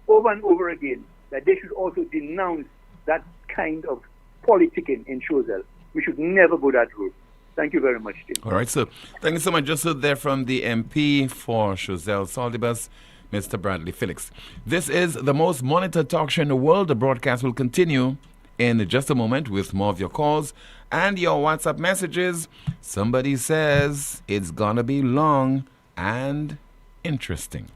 over and over again that they should also denounce that kind of politicking in Choiseul. We should never go that road. Thank you very much, Tim. All right, so thank you so much. Just heard there from the MP for Choiseul Saltibus, Mr. Bradley Felix. This is the most monitored talk show in the world. The broadcast will continue in just a moment with more of your calls and your WhatsApp messages. Somebody says it's gonna be long and interesting.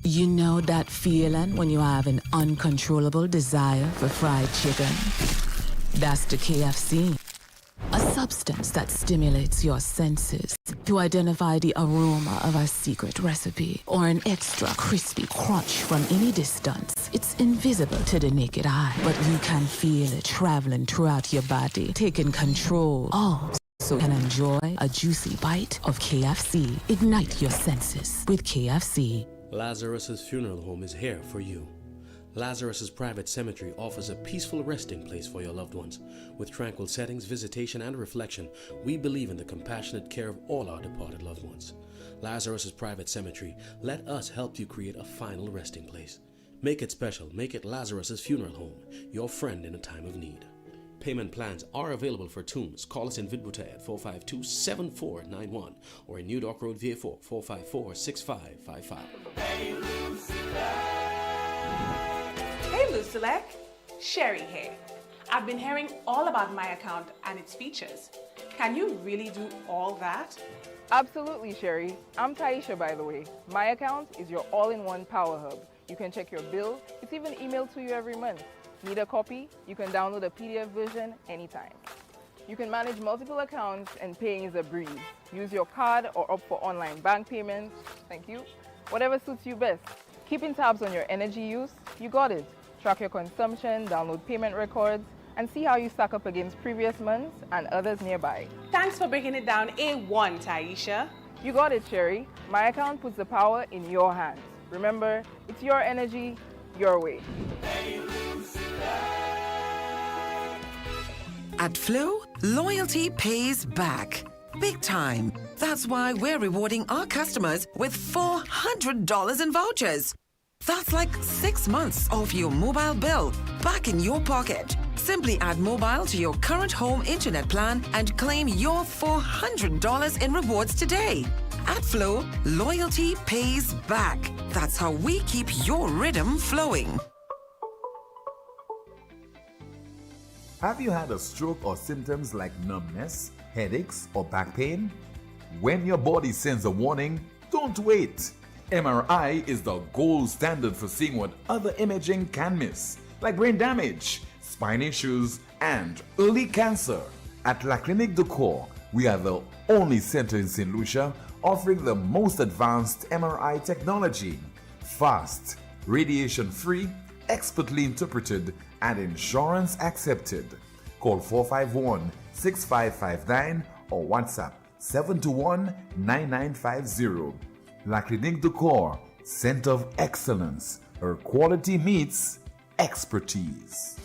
You know that feeling when you have an uncontrollable desire for fried chicken? That's the KFC. A substance that stimulates your senses to identify the aroma of a secret recipe or an extra crispy crunch from any distance. It's invisible to the naked eye, but you can feel it traveling throughout your body, taking control. Oh, so you can enjoy a juicy bite of KFC. Ignite your senses with KFC. Lazarus's Funeral Home is here for you. Lazarus's Private Cemetery offers a peaceful resting place for your loved ones. With tranquil settings, visitation, and reflection, we believe in the compassionate care of all our departed loved ones. Lazarus's Private Cemetery, let us help you create a final resting place. Make it special. Make it Lazarus's Funeral Home, your friend in a time of need. Payment plans are available for tombs. Call us in Vidbuta at 452-7491 or in New Dock Road, VA4, 454-6555. Hey, Lucilec, Sherry here. I've been hearing all about my account and its features. Can you really do all that? Absolutely, Sherry. I'm Taisha, by the way. My account is your all-in-one power hub. You can check your bill. It's even emailed to you every month. Need a copy? You can download a PDF version anytime. You can manage multiple accounts and paying is a breeze. Use your card or opt for online bank payments. Thank you. Whatever suits you best. Keeping tabs on your energy use? You got it. Track your consumption, download payment records, and see how you stack up against previous months and others nearby. Thanks for breaking it down A1, Taisha. You got it, Sherry. My account puts the power in your hands. Remember, it's your energy, your way. At Flow, loyalty pays back. Big time. That's why we're rewarding our customers with $400 in vouchers. That's like 6 months off your mobile bill, back in your pocket. Simply add mobile to your current home internet plan and claim your $400 in rewards today. At Flow, loyalty pays back. That's how we keep your rhythm flowing. Have you had a stroke or symptoms like numbness, headaches, or back pain? When your body sends a warning, don't wait. MRI is the gold standard for seeing what other imaging can miss, like brain damage, spine issues, and early cancer. At La Clinique de Corps, we are the only center in St. Lucia offering the most advanced MRI technology. Fast, radiation-free, expertly interpreted, and insurance accepted. Call 451-6559 or WhatsApp 721-9950. La Clinique de Corps, Center of Excellence, where quality meets expertise.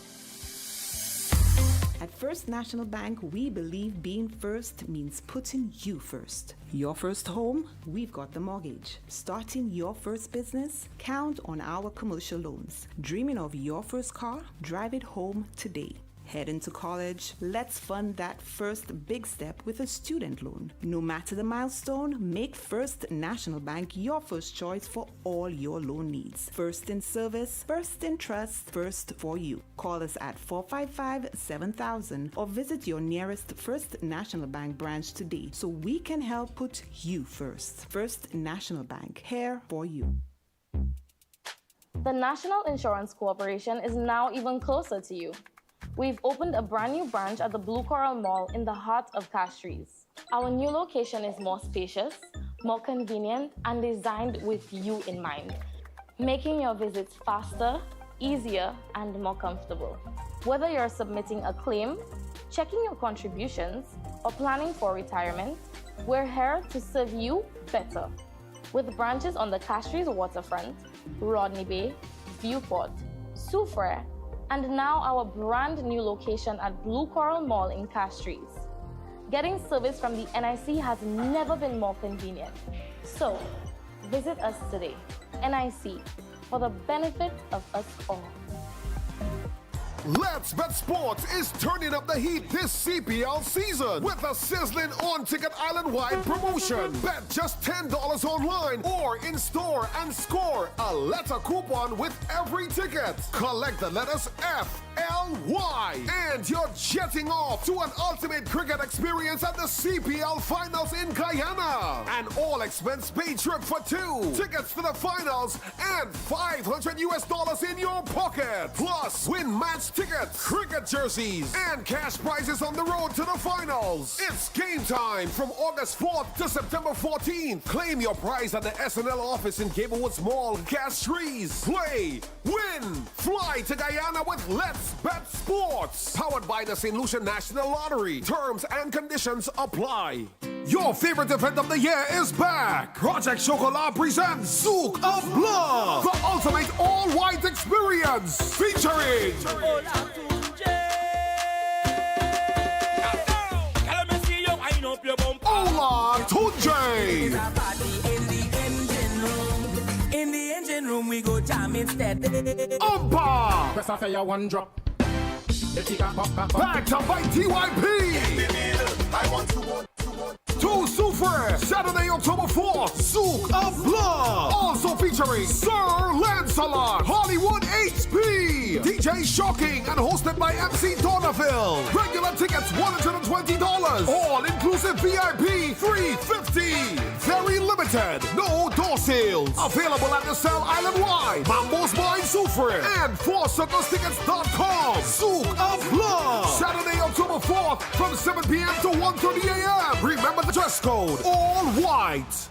At First National Bank, we believe being first means putting you first. Your first home, we've got the mortgage. Starting your first business, count on our commercial loans. Dreaming of your first car? Drive it home today. Heading to college? Let's fund that first big step with a student loan. No matter the milestone, make First National Bank your first choice for all your loan needs. First in service, first in trust, first for you. Call us at 455-7000 or visit your nearest First National Bank branch today so we can help put you first. First National Bank, here for you. The National Insurance Corporation is now even closer to you. We've opened a brand new branch at the Blue Coral Mall in the heart of Castries. Our new location is more spacious, more convenient, and designed with you in mind, making your visits faster, easier, and more comfortable. Whether you're submitting a claim, checking your contributions, or planning for retirement, we're here to serve you better. With branches on the Castries waterfront, Rodney Bay, Viewport, Soufriere, and now our brand new location at Blue Coral Mall in Castries. Getting service from the NIC has never been more convenient. So, visit us today. NIC, for the benefit of us all. Let's Bet Sports is turning up the heat this CPL season with a sizzling on-ticket island-wide promotion. Bet just $10 online or in-store and score a letter coupon with every ticket. Collect the letters FLY and you're jetting off to an ultimate cricket experience at the CPL Finals in Guyana. An all-expense paid trip for two, tickets to the finals, and $500 in your pocket. Plus, win match tickets, cricket jerseys, and cash prizes on the road to the finals. It's game time from August 4th to September 14th. Claim your prize at the SNL office in Gablewoods Mall, Castries. Play, win, fly to Guyana with Let's Bet Sports. Powered by the St. Lucia National Lottery. Terms and conditions apply. Your favorite event of the year is back. Project Chocolat presents Souk of Blood, the ultimate all-white experience, featuring Ola Tunjay. In the engine room, we go jam instead. Umpa. Press off your one drop. Back to by TYP. I want to To Soufriere, Saturday, October 4th, Souk of Blood. Also featuring Sir Lancelot, Hollywood HP, DJ DJ Shocking and hosted by MC Donaville. Regular tickets $120. All inclusive VIP $350. Very limited. No door sales. Available at the Cell Island Wide, Mambo's Mine Sufre, and ForCircusTickets.com. Zouk of Love. Saturday, October 4th from 7 p.m. to 1:30 a.m. Remember the dress code. All white.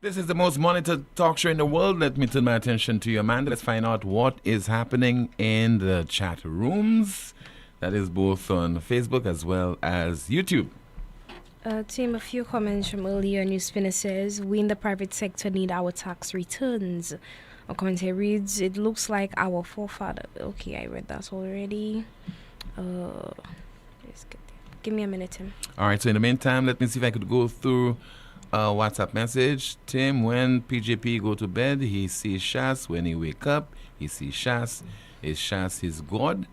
This is the most monitored talk show in the world. Let me turn my attention to you, Amanda. Let's find out what is happening in the chat rooms. That is both on Facebook as well as YouTube. Tim, a few comments from earlier. Newspin says, we in the private sector need our tax returns. A commentary reads, it looks like our forefather. Okay, I read that already. Give me a minute, Tim. All right, so in the meantime, let me see if I could go through WhatsApp message. Tim, when PJP go to bed, he sees Shas. When he wake up, he sees Shas. Is Shas his God?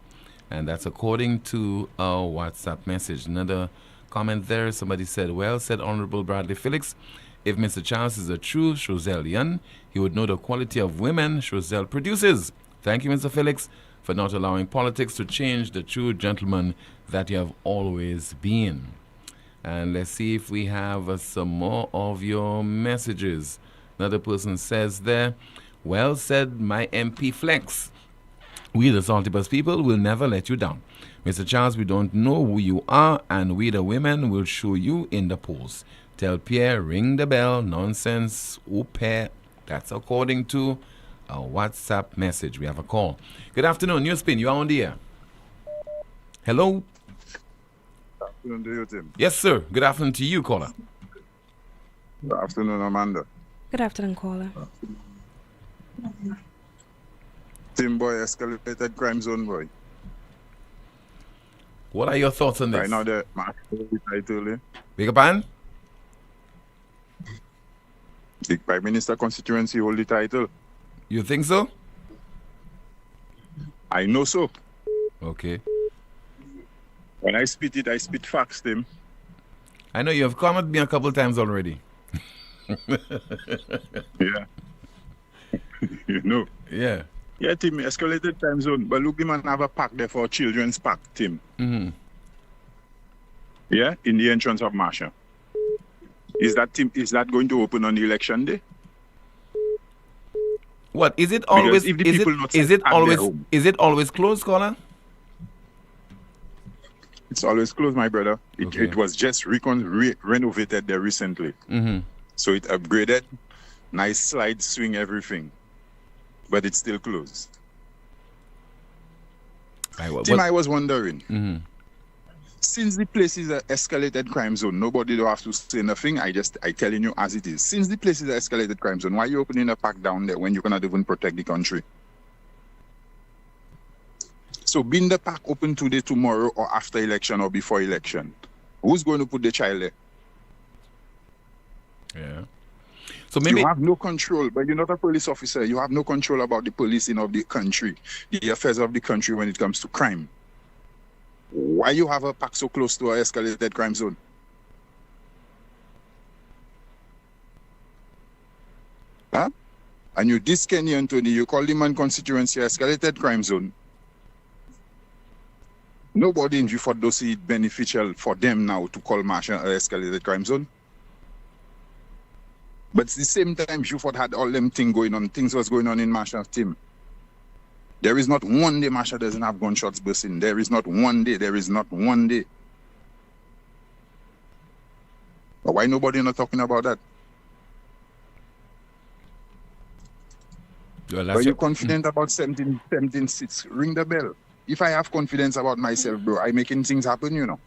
And that's according to a WhatsApp message. Another comment there, somebody said, well said, Honorable Bradley Felix. If Mr. Charles is a true Choselian, he would know the quality of women Chosel produces. Thank you, Mr. Felix, for not allowing politics to change the true gentleman that you have always been. And let's see if we have some more of your messages. Another person says there, well said, my MP Flex. We, the Salty Bus people, will never let you down. Mr. Charles, we don't know who you are, and we, the women, will show you in the polls. Tell Pierre, ring the bell, nonsense, oupe. That's according to a WhatsApp message. We have a call. Good afternoon, Newspin, you are on the air. Hello? Good afternoon to you, Tim. Yes, sir. Good afternoon to you, caller. Good afternoon, Amanda. Good afternoon, caller. Tim boy, escalated crime zone boy. What are your thoughts on this? Right now, the title. Big up, the Prime Minister constituency hold the title. You think so? I know so. Okay. When I spit it, I spit facts, Tim. I know you have come at me a couple times already. Yeah. You know. Yeah. Yeah, Tim, escalated time zone. But look, the man have a pack there for children's pack, Tim. Mm-hmm. Yeah, in the entrance of Marshall. Is that going to open on the election day? What is it always? Is it always closed, caller? It's always closed, my brother. It was just renovated there recently. Mm-hmm. So it upgraded, nice slide, swing, everything. But it's still closed. Tim, I was wondering, since the place is an escalated crime zone, nobody don't have to say nothing. I telling you as it is. Since the place is an escalated crime zone, why are you opening a park down there when you cannot even protect the country? So being the park open today, tomorrow, or after election or before election, who's going to put the child there? Yeah. So maybe you have no control, but you're not a police officer. You have no control about the policing of the country, the affairs of the country when it comes to crime. Why you have a park so close to an escalated crime zone? Huh? And you this Kenny Anthony, you call the man constituency escalated crime zone. Nobody in Beaufort does see it beneficial for them now to call Marshall an escalated crime zone. But at the same time, Beaufort had all them things going on. Things was going on in Marshall's team. There is not one day Marshall doesn't have gunshots bursting. There is not one day. There is not one day. But why nobody not talking about that? Well, are you confident about 17 seats? Ring the bell. If I have confidence about myself, bro, I'm making things happen, you know.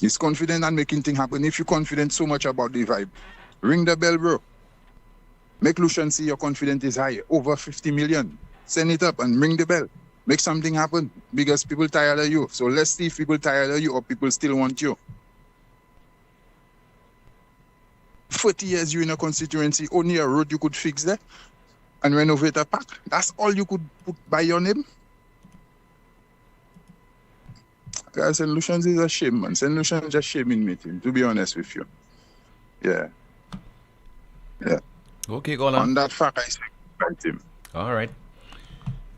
It's confident and making things happen. If you're confident so much about the vibe, ring the bell, bro. Make Lucian see your confidence is high, over 50 million. Send it up and ring the bell. Make something happen because people tired of you. So let's see if people tired of you or people still want you. 40 years you in a constituency, only a road you could fix there. and renovate a park. That's all you could put by your name. Guys, St. Lucian's is a shame, man. St. Lucian's is just shaming me, to be honest with you. Yeah. Yeah. Okay, Golan. On that fact, I speak about him. All right.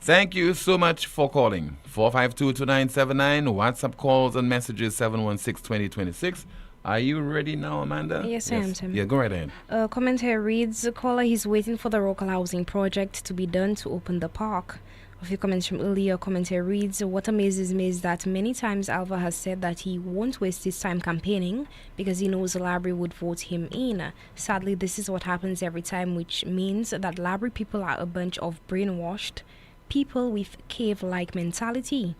Thank you so much for calling. 452-2979, WhatsApp calls and messages 716-2026. Are you ready now, Amanda? Yes, I am, Tim. Yeah, go right ahead. Comment here reads, caller, he's waiting for the local housing project to be done to open the park. A few comments from earlier. Comment here reads, what amazes me is that many times Alva has said that he won't waste his time campaigning because he knows the library would vote him in. Sadly, this is what happens every time, which means that library people are a bunch of brainwashed people with cave-like mentality.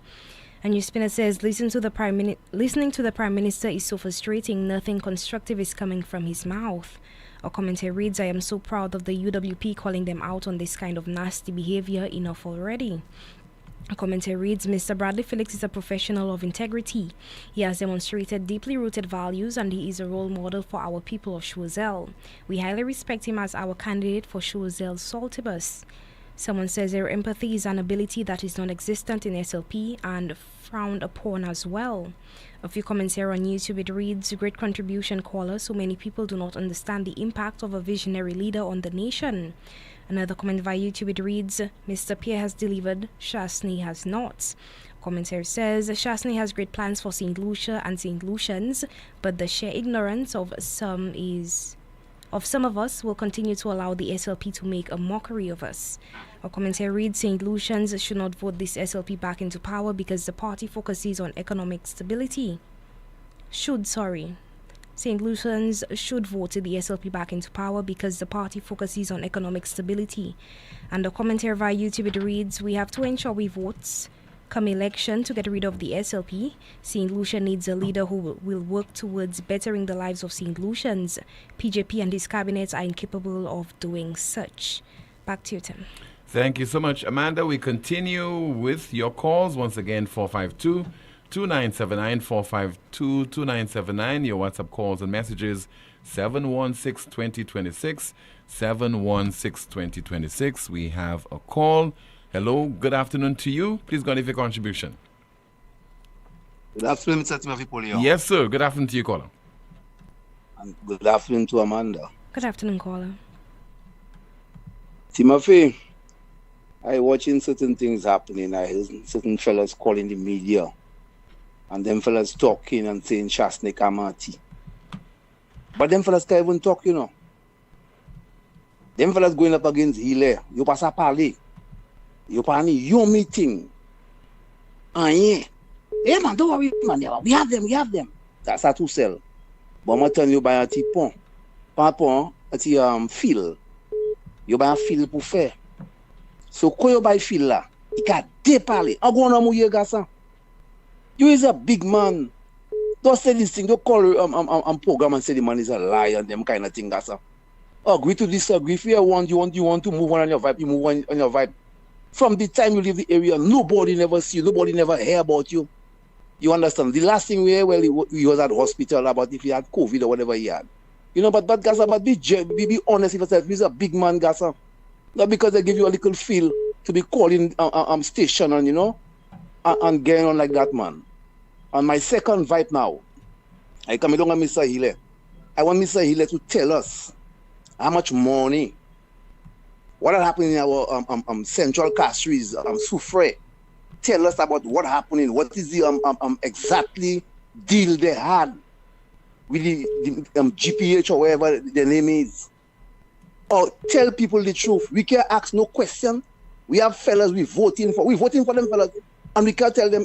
And Newspin says, listening to the Prime Minister is so frustrating. Nothing constructive is coming from his mouth. A commentary reads, I am so proud of the UWP calling them out on this kind of nasty behavior. Enough already. A commentary reads, Mr. Bradley Felix is a professional of integrity. He has demonstrated deeply rooted values and he is a role model for our people of Choiseul. We highly respect him as our candidate for Choiseul Saltibus. Someone says their empathy is an ability that is non-existent in SLP and frowned upon as well. A few comments here on YouTube. It reads, great contribution, caller. So many people do not understand the impact of a visionary leader on the nation. Another comment via YouTube. It reads, Mr. Pierre has delivered, Shasni has not. Commentary says, Shasni has great plans for St. Lucia and St. Lucians, but the sheer ignorance of some of us will continue to allow the SLP to make a mockery of us. A commentary reads, St. Lucians should not vote this SLP back into power because the party focuses on economic stability. St. Lucians should vote the SLP back into power because the party focuses on economic stability. And a commentary via YouTube, it reads, we have to ensure we vote come election to get rid of the SLP. St. Lucia needs a leader who will work towards bettering the lives of St. Lucians. PJP and his cabinet are incapable of doing such. Back to you, Tim. Thank you so much, Amanda. We continue with your calls. Once again, 452-2979, 452-2979. Your WhatsApp calls and messages, 716-2026, 716-2026. We have a call. Hello, good afternoon to you. Please go on with your contribution. Good afternoon, Mr. Timothy Poleon. Yes, sir. Good afternoon to you, caller. And good afternoon to Amanda. Good afternoon, caller. Timothy, I watching certain things happening. I heard certain fellas calling the media. And them fellas talking and saying Shasni Kamati. But them fellas can't even talk, you know. Them fellas going up against Hilaire. You pass a parley. You pani your meeting. Yeah. Hey man, don't worry, man. We have them. That's how to sell. But I'm telling you, buy a tipon. Papon, a fil. You buy a fil pour faire. So, quand you buy fil là, you can déparler. En gros, on a mouillé, garçon. You is a big man. Don't say this thing. Don't call program and say the man is a liar and them kind of thing, garçon. Agree to disagree. If you want to move on your vibe, you move on your vibe. From the time you leave the area, nobody never see you, nobody never hear about you. You understand? The last thing we heard, well, he was at the hospital about if he had COVID or whatever he had. You know, but Gaza, but be honest with yourself. He's a big man, Gaza. Not because they give you a little feel to be calling station and, you know, and getting on like that, man. On my second vibe now, I come along with Mr. Hilaire. I want Mr. Hilaire to tell us how much money, what happened in our central castries, Soufre. Tell us about what happening. What is the exactly deal they had with the GPH or whatever the name is. Or tell people the truth. We can't ask no question. We have fellas we're voting for them fellas, and we can't tell them,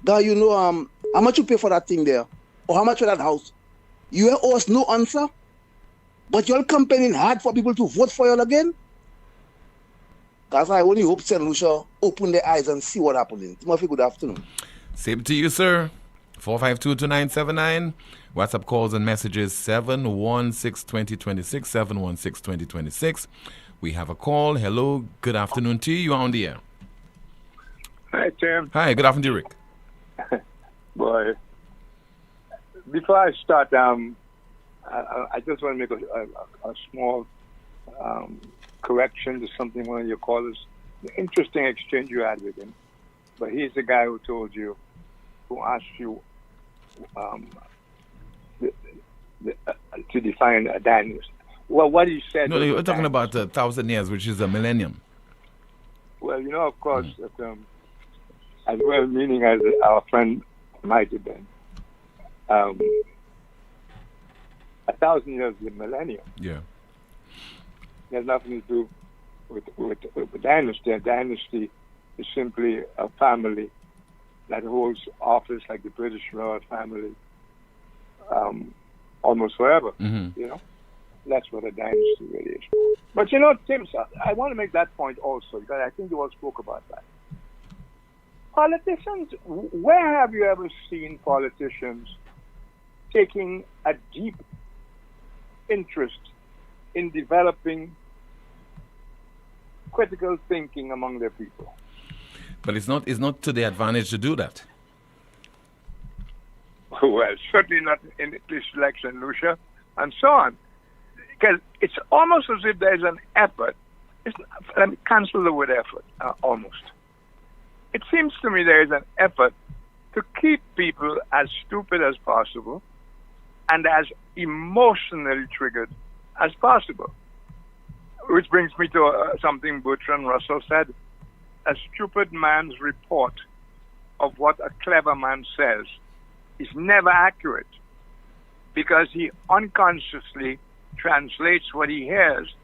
guy, you know, how much you pay for that thing there, or how much for that house. You owe us no answer, but you're campaigning hard for people to vote for you again. Because I only hope St. Lucia open their eyes and see what happening. Timothy, good afternoon. Same to you, sir. 452-2979. WhatsApp calls and messages 716-2026, 716-2026. We have a call. Hello, good afternoon to you. You are on the air. Hi, Tim. Hi, good afternoon, Rick. Boy, before I start, I just want to make a small correction to something one of your callers. Interesting exchange you had with him. But he's the guy who told you, who asked you to define a dynasty. Well, what he said. No, you're talking about 1,000 years, which is a millennium. Well, you know, of course, that, as well meaning as our friend might have been, 1,000 years is a millennium. Yeah. It has nothing to do with dynasty. A dynasty is simply a family that holds office like the British royal family almost forever. Mm-hmm. You know, that's what a dynasty really is. But you know, Tim, I want to make that point also because I think you all spoke about that. Politicians, where have you ever seen politicians taking a deep interest in developing critical thinking among their people? But it's not to their advantage to do that. Well, certainly not in this election, Lucia, and so on. Because it's almost as if there's an effort. Let me cancel the word effort, almost. It seems to me there is an effort to keep people as stupid as possible and as emotionally triggered as possible. Which brings me to something Bertrand Russell said. A stupid man's report of what a clever man says is never accurate because he unconsciously translates what he hears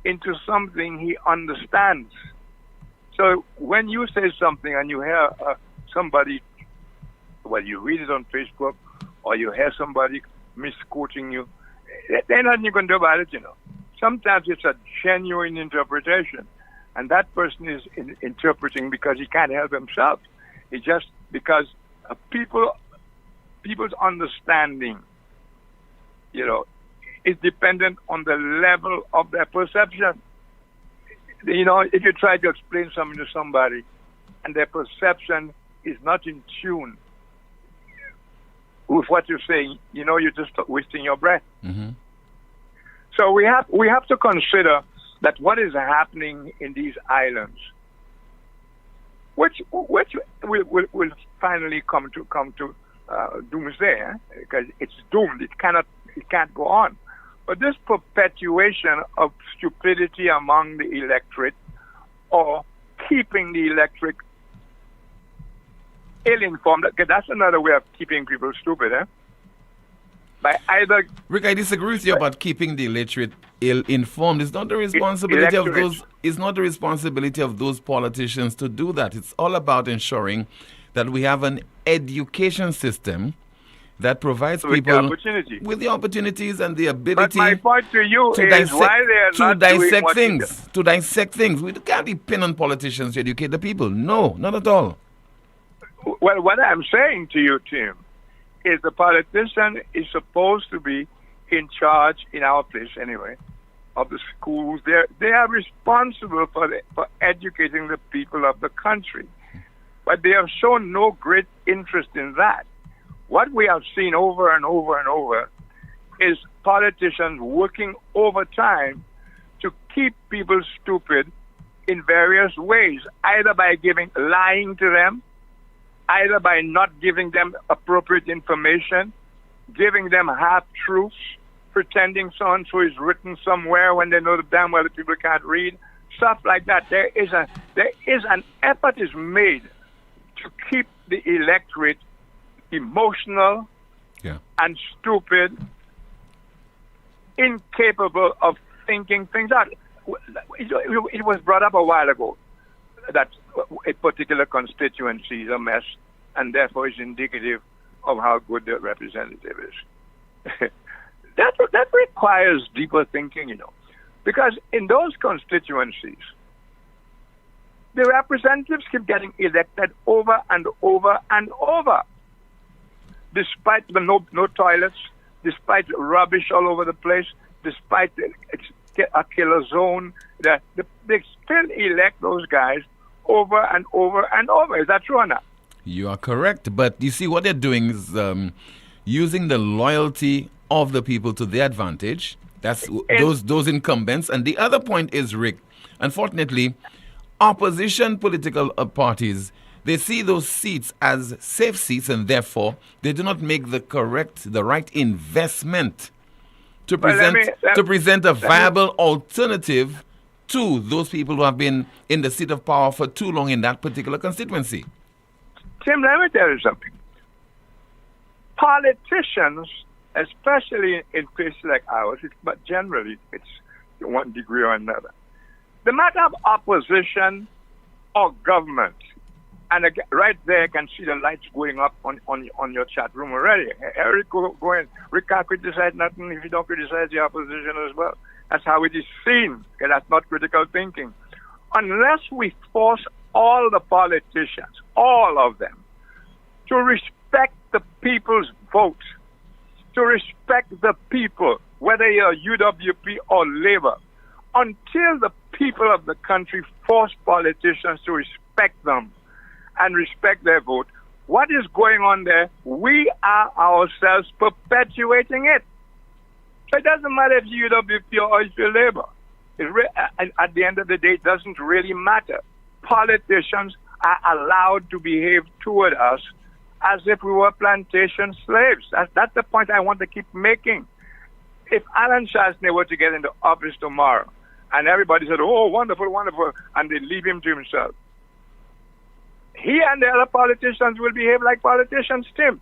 into something he understands. So when you say something and you hear somebody, well, you read it on Facebook or you hear somebody misquoting you, there's nothing you can do about it, you know. Sometimes it's a genuine interpretation, and that person is interpreting because he can't help himself. It's just because people's understanding, you know, is dependent on the level of their perception. You know, if you try to explain something to somebody and their perception is not in tune with what you're saying, you know, you're just wasting your breath. Mm-hmm. So we have to consider that what is happening in these islands, which will finally come to doomsday, because it's doomed. It can't go on. But this perpetuation of stupidity among the electorate, or keeping the electorate ill-informed, that's another way of keeping people stupid, by either... Rick, I disagree with you about keeping the illiterate ill-informed. It's not the responsibility of those. It's not the responsibility of those politicians to do that. It's all about ensuring that we have an education system that provides people with the opportunities and the ability. But my point to you is why they are not dissect doing things. To dissect things. We can't depend on politicians to educate the people. No, not at all. Well, what I'm saying to you, Tim, is the politician is supposed to be in charge, in our place anyway, of the schools. They are responsible for educating the people of the country. But they have shown no great interest in that. What we have seen over and over and over is politicians working overtime to keep people stupid in various ways, either by lying to them, either by not giving them appropriate information, giving them half-truths, pretending so-and-so is written somewhere when they know the damn well that people can't read, stuff like that. There is an effort is made to keep the electorate emotional and stupid, incapable of thinking things out. It was brought up a while ago that a particular constituency is a mess and therefore is indicative of how good the representative is. That requires deeper thinking, you know, because in those constituencies, the representatives keep getting elected over and over and over, despite the no toilets, despite rubbish all over the place, despite a killer zone. They still elect those guys over and over and over. Is that true or not? You are correct. But you see, what they're doing is using the loyalty of the people to their advantage. That's those incumbents. And the other point is, Rick, unfortunately, opposition political parties, they see those seats as safe seats, and therefore they do not make the right investment to present a viable alternative to those people who have been in the seat of power for too long in that particular constituency. Tim, let me tell you something. Politicians, especially in places like ours, but generally it's to one degree or another. The matter of opposition or government, and again, right there, you can see the lights going up on your chat room already. Eric, go in. Rick can't criticize nothing if you don't criticize the opposition as well. That's how it is seen. Okay, that's not critical thinking. Unless we force all the politicians, all of them, to respect the people's vote, to respect the people, whether you're UWP or Labour, until the people of the country force politicians to respect them and respect their vote, what is going on there? We are ourselves perpetuating it. So it doesn't matter if you're UWP or if you're Labour. At the end of the day, it doesn't really matter. Politicians are allowed to behave toward us as if we were plantation slaves. That's the point I want to keep making. If Alan Shastney were to get into office tomorrow, and everybody said, oh, wonderful, wonderful, and they leave him to himself, he and the other politicians will behave like politicians, Tim.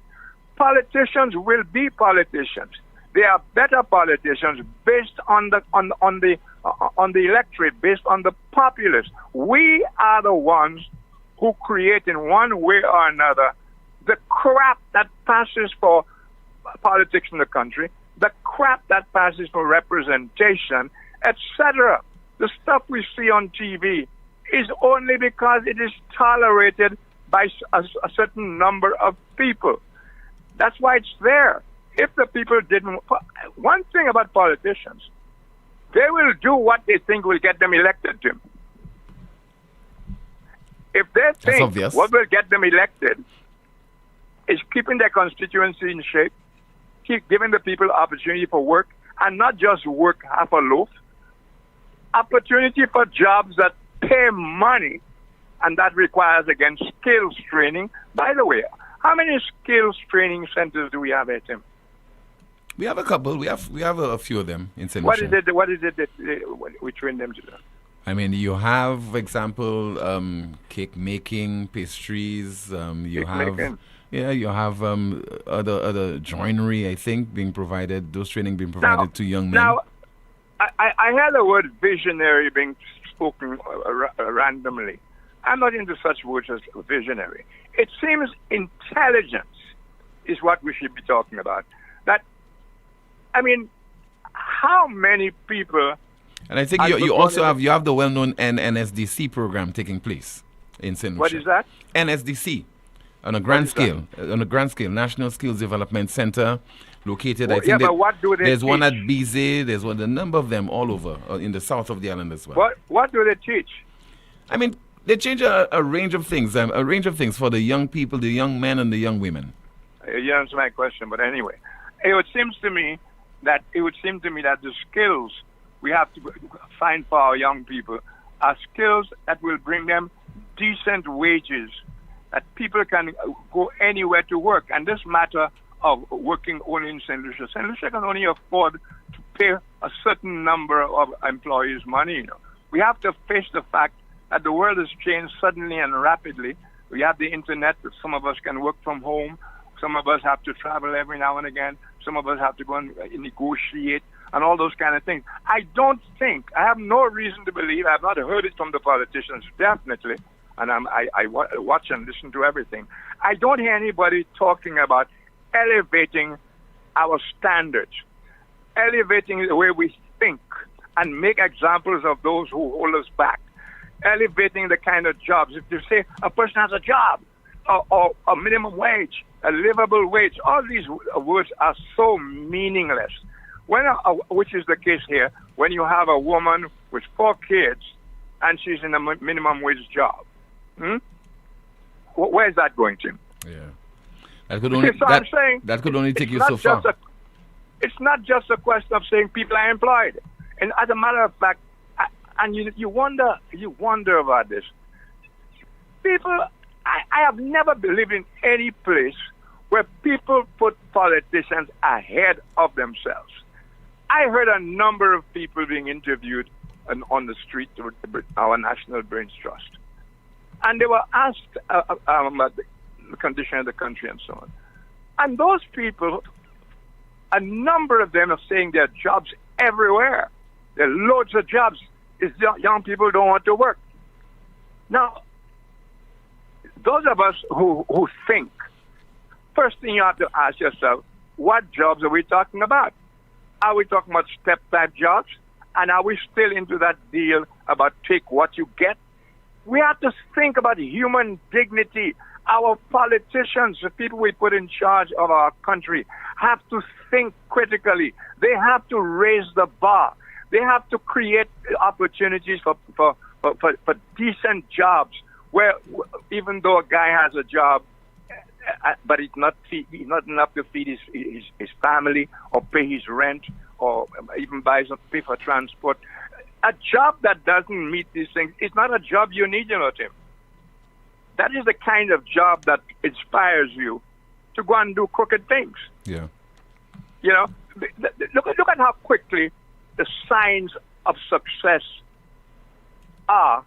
Politicians will be politicians. They are better politicians based on the electorate, based on the populace. We are the ones who create in one way or another the crap that passes for politics in the country, the crap that passes for representation, etc. The stuff we see on TV is only because it is tolerated by a certain number of people. That's why it's there. If the people didn't... One thing about politicians, they will do what they think will get them elected, Tim. If they think what will get them elected is keeping their constituency in shape, keep giving the people opportunity for work, and not just work half a loaf, opportunity for jobs that pay money, and that requires, again, skills training. By the way, how many skills training centers do we have at Tim? We have a couple. We have a few of them in St. What is it that we train them to do? I mean, you have, for example, cake making, pastries. You have other joinery, I think, being provided. Those training being provided to young men. Now, I heard the word visionary being spoken randomly. I'm not into such words as visionary. It seems intelligence is what we should be talking about. I mean, how many people... And I think you also have the well-known NSDC program taking place in St. Lucia. What is that? NSDC, on a grand scale, National Skills Development Center, located. I think but what do they there's teach? one at BZ. There's a number of them all over in the south of the island as well. What do they teach? I mean, they change a range of things. A range of things for the young people, the young men, and the young women. You answer my question, but anyway, it seems to me that the skills we have to find for our young people are skills that will bring them decent wages, that people can go anywhere to work. And this matter of working only in St. Lucia can only afford to pay a certain number of employees money. We have to face the fact that the world has changed suddenly and rapidly. We have the internet, that some of us can work from home. Some of us have to travel every now and again. Some of us have to go and negotiate and all those kind of things. I have no reason to believe, I have not heard it from the politicians, definitely, and I watch and listen to everything. I don't hear anybody talking about elevating our standards, elevating the way we think, and make examples of those who hold us back, elevating the kind of jobs. If you say a person has a job, or a minimum wage, a livable wage, all these words are so meaningless. Which is the case here, when you have a woman with 4 kids and she's in a minimum wage job. Where is that going to? Yeah. That could only, that could only take you so far. It's not just a question of saying people are employed. And as a matter of fact, you wonder about this. People, I have never believed in any place where people put politicians ahead of themselves. I heard a number of people being interviewed on the street with our National Brains Trust. And they were asked about the condition of the country and so on. And those people, a number of them are saying there are jobs everywhere. There are loads of jobs. It's young people don't want to work. Now, those of us who think, first thing you have to ask yourself, what jobs are we talking about? Are we talking about step-type jobs? And are we still into that deal about take what you get? We have to think about human dignity. Our politicians, the people we put in charge of our country, have to think critically. They have to raise the bar. They have to create opportunities for decent jobs where even though a guy has a job, but he's not enough to feed his family or pay his rent or even pay for transport. A job that doesn't meet these things is not a job you need, Tim. That is the kind of job that inspires you to go and do crooked things. Yeah. Look at how quickly the signs of success are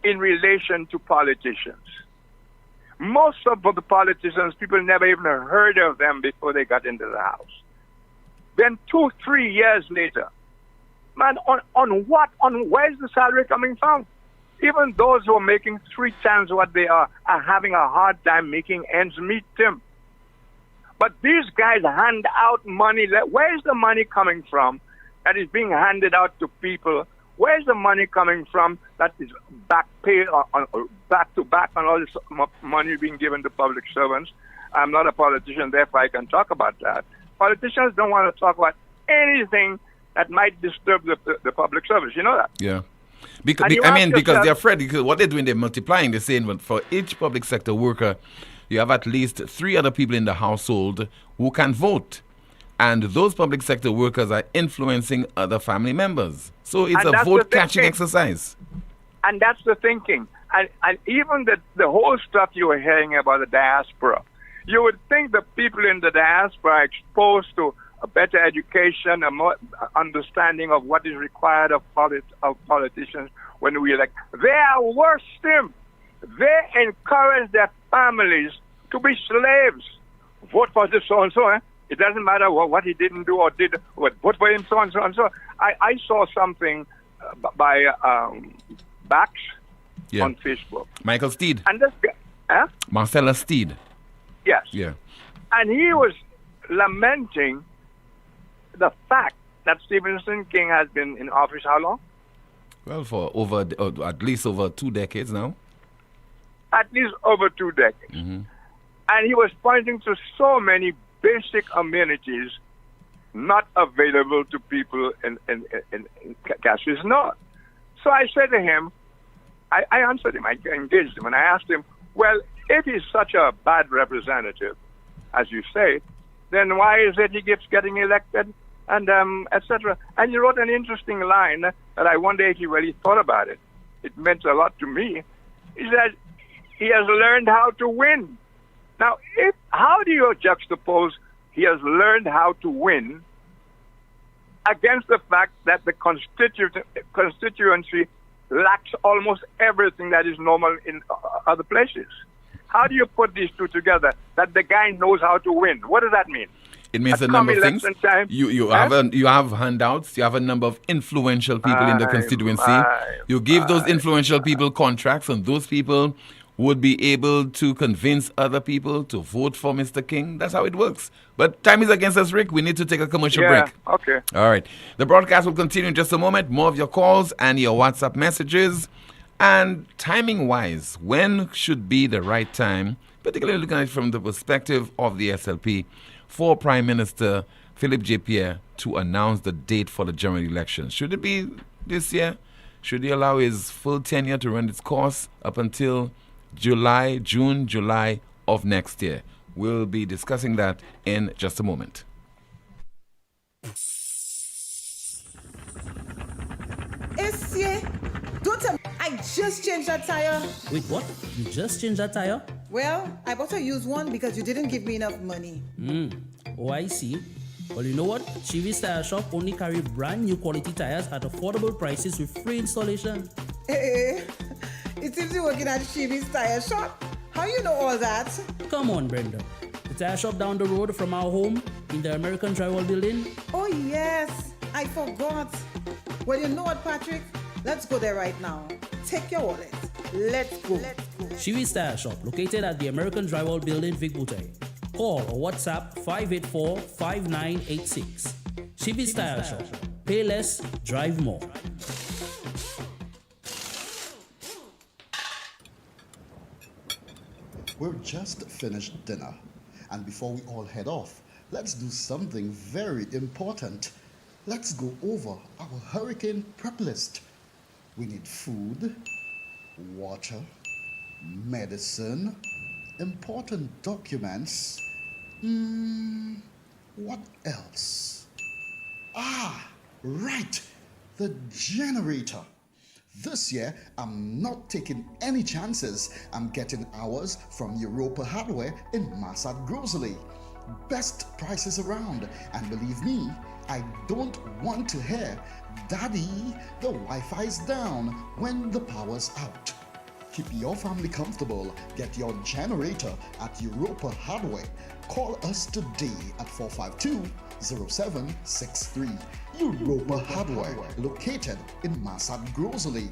in relation to politicians. Most of the politicians, people never even heard of them before they got into the House. Then 2-3 years later, man, where's the salary coming from? Even those who are making 3 times what they are having a hard time making ends meet, Tim. But these guys hand out money. Where's the money coming from that is being handed out to people? Where's the money coming from that is back to back on all this money being given to public servants? I'm not a politician, therefore I can talk about that. Politicians don't want to talk about anything that might disturb the public service. You know that? Yeah. Because they're afraid. Because what they're doing, they're multiplying. They're saying for each public sector worker, you have at least 3 other people in the household who can vote. And those public sector workers are influencing other family members. So it's a vote-catching exercise. And that's the thinking. And even the whole stuff you were hearing about the diaspora, you would think the people in the diaspora are exposed to a better education, a more understanding of what is required of politicians when we elect. They are worse, Tim. They encourage their families to be slaves. Vote for this so-and-so, eh? It doesn't matter what he didn't do or did. Vote for him, so and so and so. I saw something by Bax on Facebook. Michael Steed. And this guy, Marcella Steed. Yes. Yeah. And he was lamenting the fact that Stephen King has been in office how long? Well, for at least over 2 decades now. At least over 2 decades. Mm-hmm. And he was pointing to so many basic amenities not available to people in Cassius North. So I said to him, I answered him, I engaged him, and I asked him, well, if he's such a bad representative, as you say, then why is it he keeps getting elected, and etc. And he wrote an interesting line that I wonder if he really thought about it. It meant a lot to me. He said, he has learned how to win. Now, how do you juxtapose he has learned how to win against the fact that the constituency lacks almost everything that is normal in other places? How do you put these two together, that the guy knows how to win? What does that mean? It means a number of things. You have handouts. You have a number of influential people in the constituency. You give those influential people contracts, and those people would be able to convince other people to vote for Mr. King. That's how it works. But time is against us, Rick. We need to take a commercial break. Okay. All right. The broadcast will continue in just a moment. More of your calls and your WhatsApp messages. And timing-wise, when should be the right time, particularly looking at it from the perspective of the SLP, for Prime Minister Philip J. Pierre to announce the date for the general elections? Should it be this year? Should he allow his full tenure to run its course up until June, July of next year? We'll be discussing that in just a moment. I just changed that tire. Wait, what? You just changed that tire? Well, I bought a used one because you didn't give me enough money. Oh, I see. Well, you know what? Chivi's Tire Shop only carry brand new quality tires at affordable prices with free installation. Hey, it seems you're working at Chivi's Tire Shop. How you know all that? Come on, Brenda. The tire shop down the road from our home in the American Drywall Building. Oh, yes. I forgot. Well, you know what, Patrick? Let's go there right now. Take your wallet. Let's go. Chivi's Tire Shop, located at the American Drywall Building, Vic Bouteille. Call or WhatsApp 584-5986. Chivi's Tire Shop. Pay less, drive more. We've just finished dinner, and before we all head off, let's do something very important. Let's go over our hurricane prep list. We need food, water, medicine, important documents. What else? Right, the generator. This year, I'm not taking any chances. I'm getting ours from Europa Hardware in Massad Grocery. Best prices around, and believe me, I don't want to hear, "Daddy, the Wi-Fi's down," when the power's out. Keep your family comfortable. Get your generator at Europa Hardware. Call us today at 452-0763. Europa Hardware, located in Massad Grocery.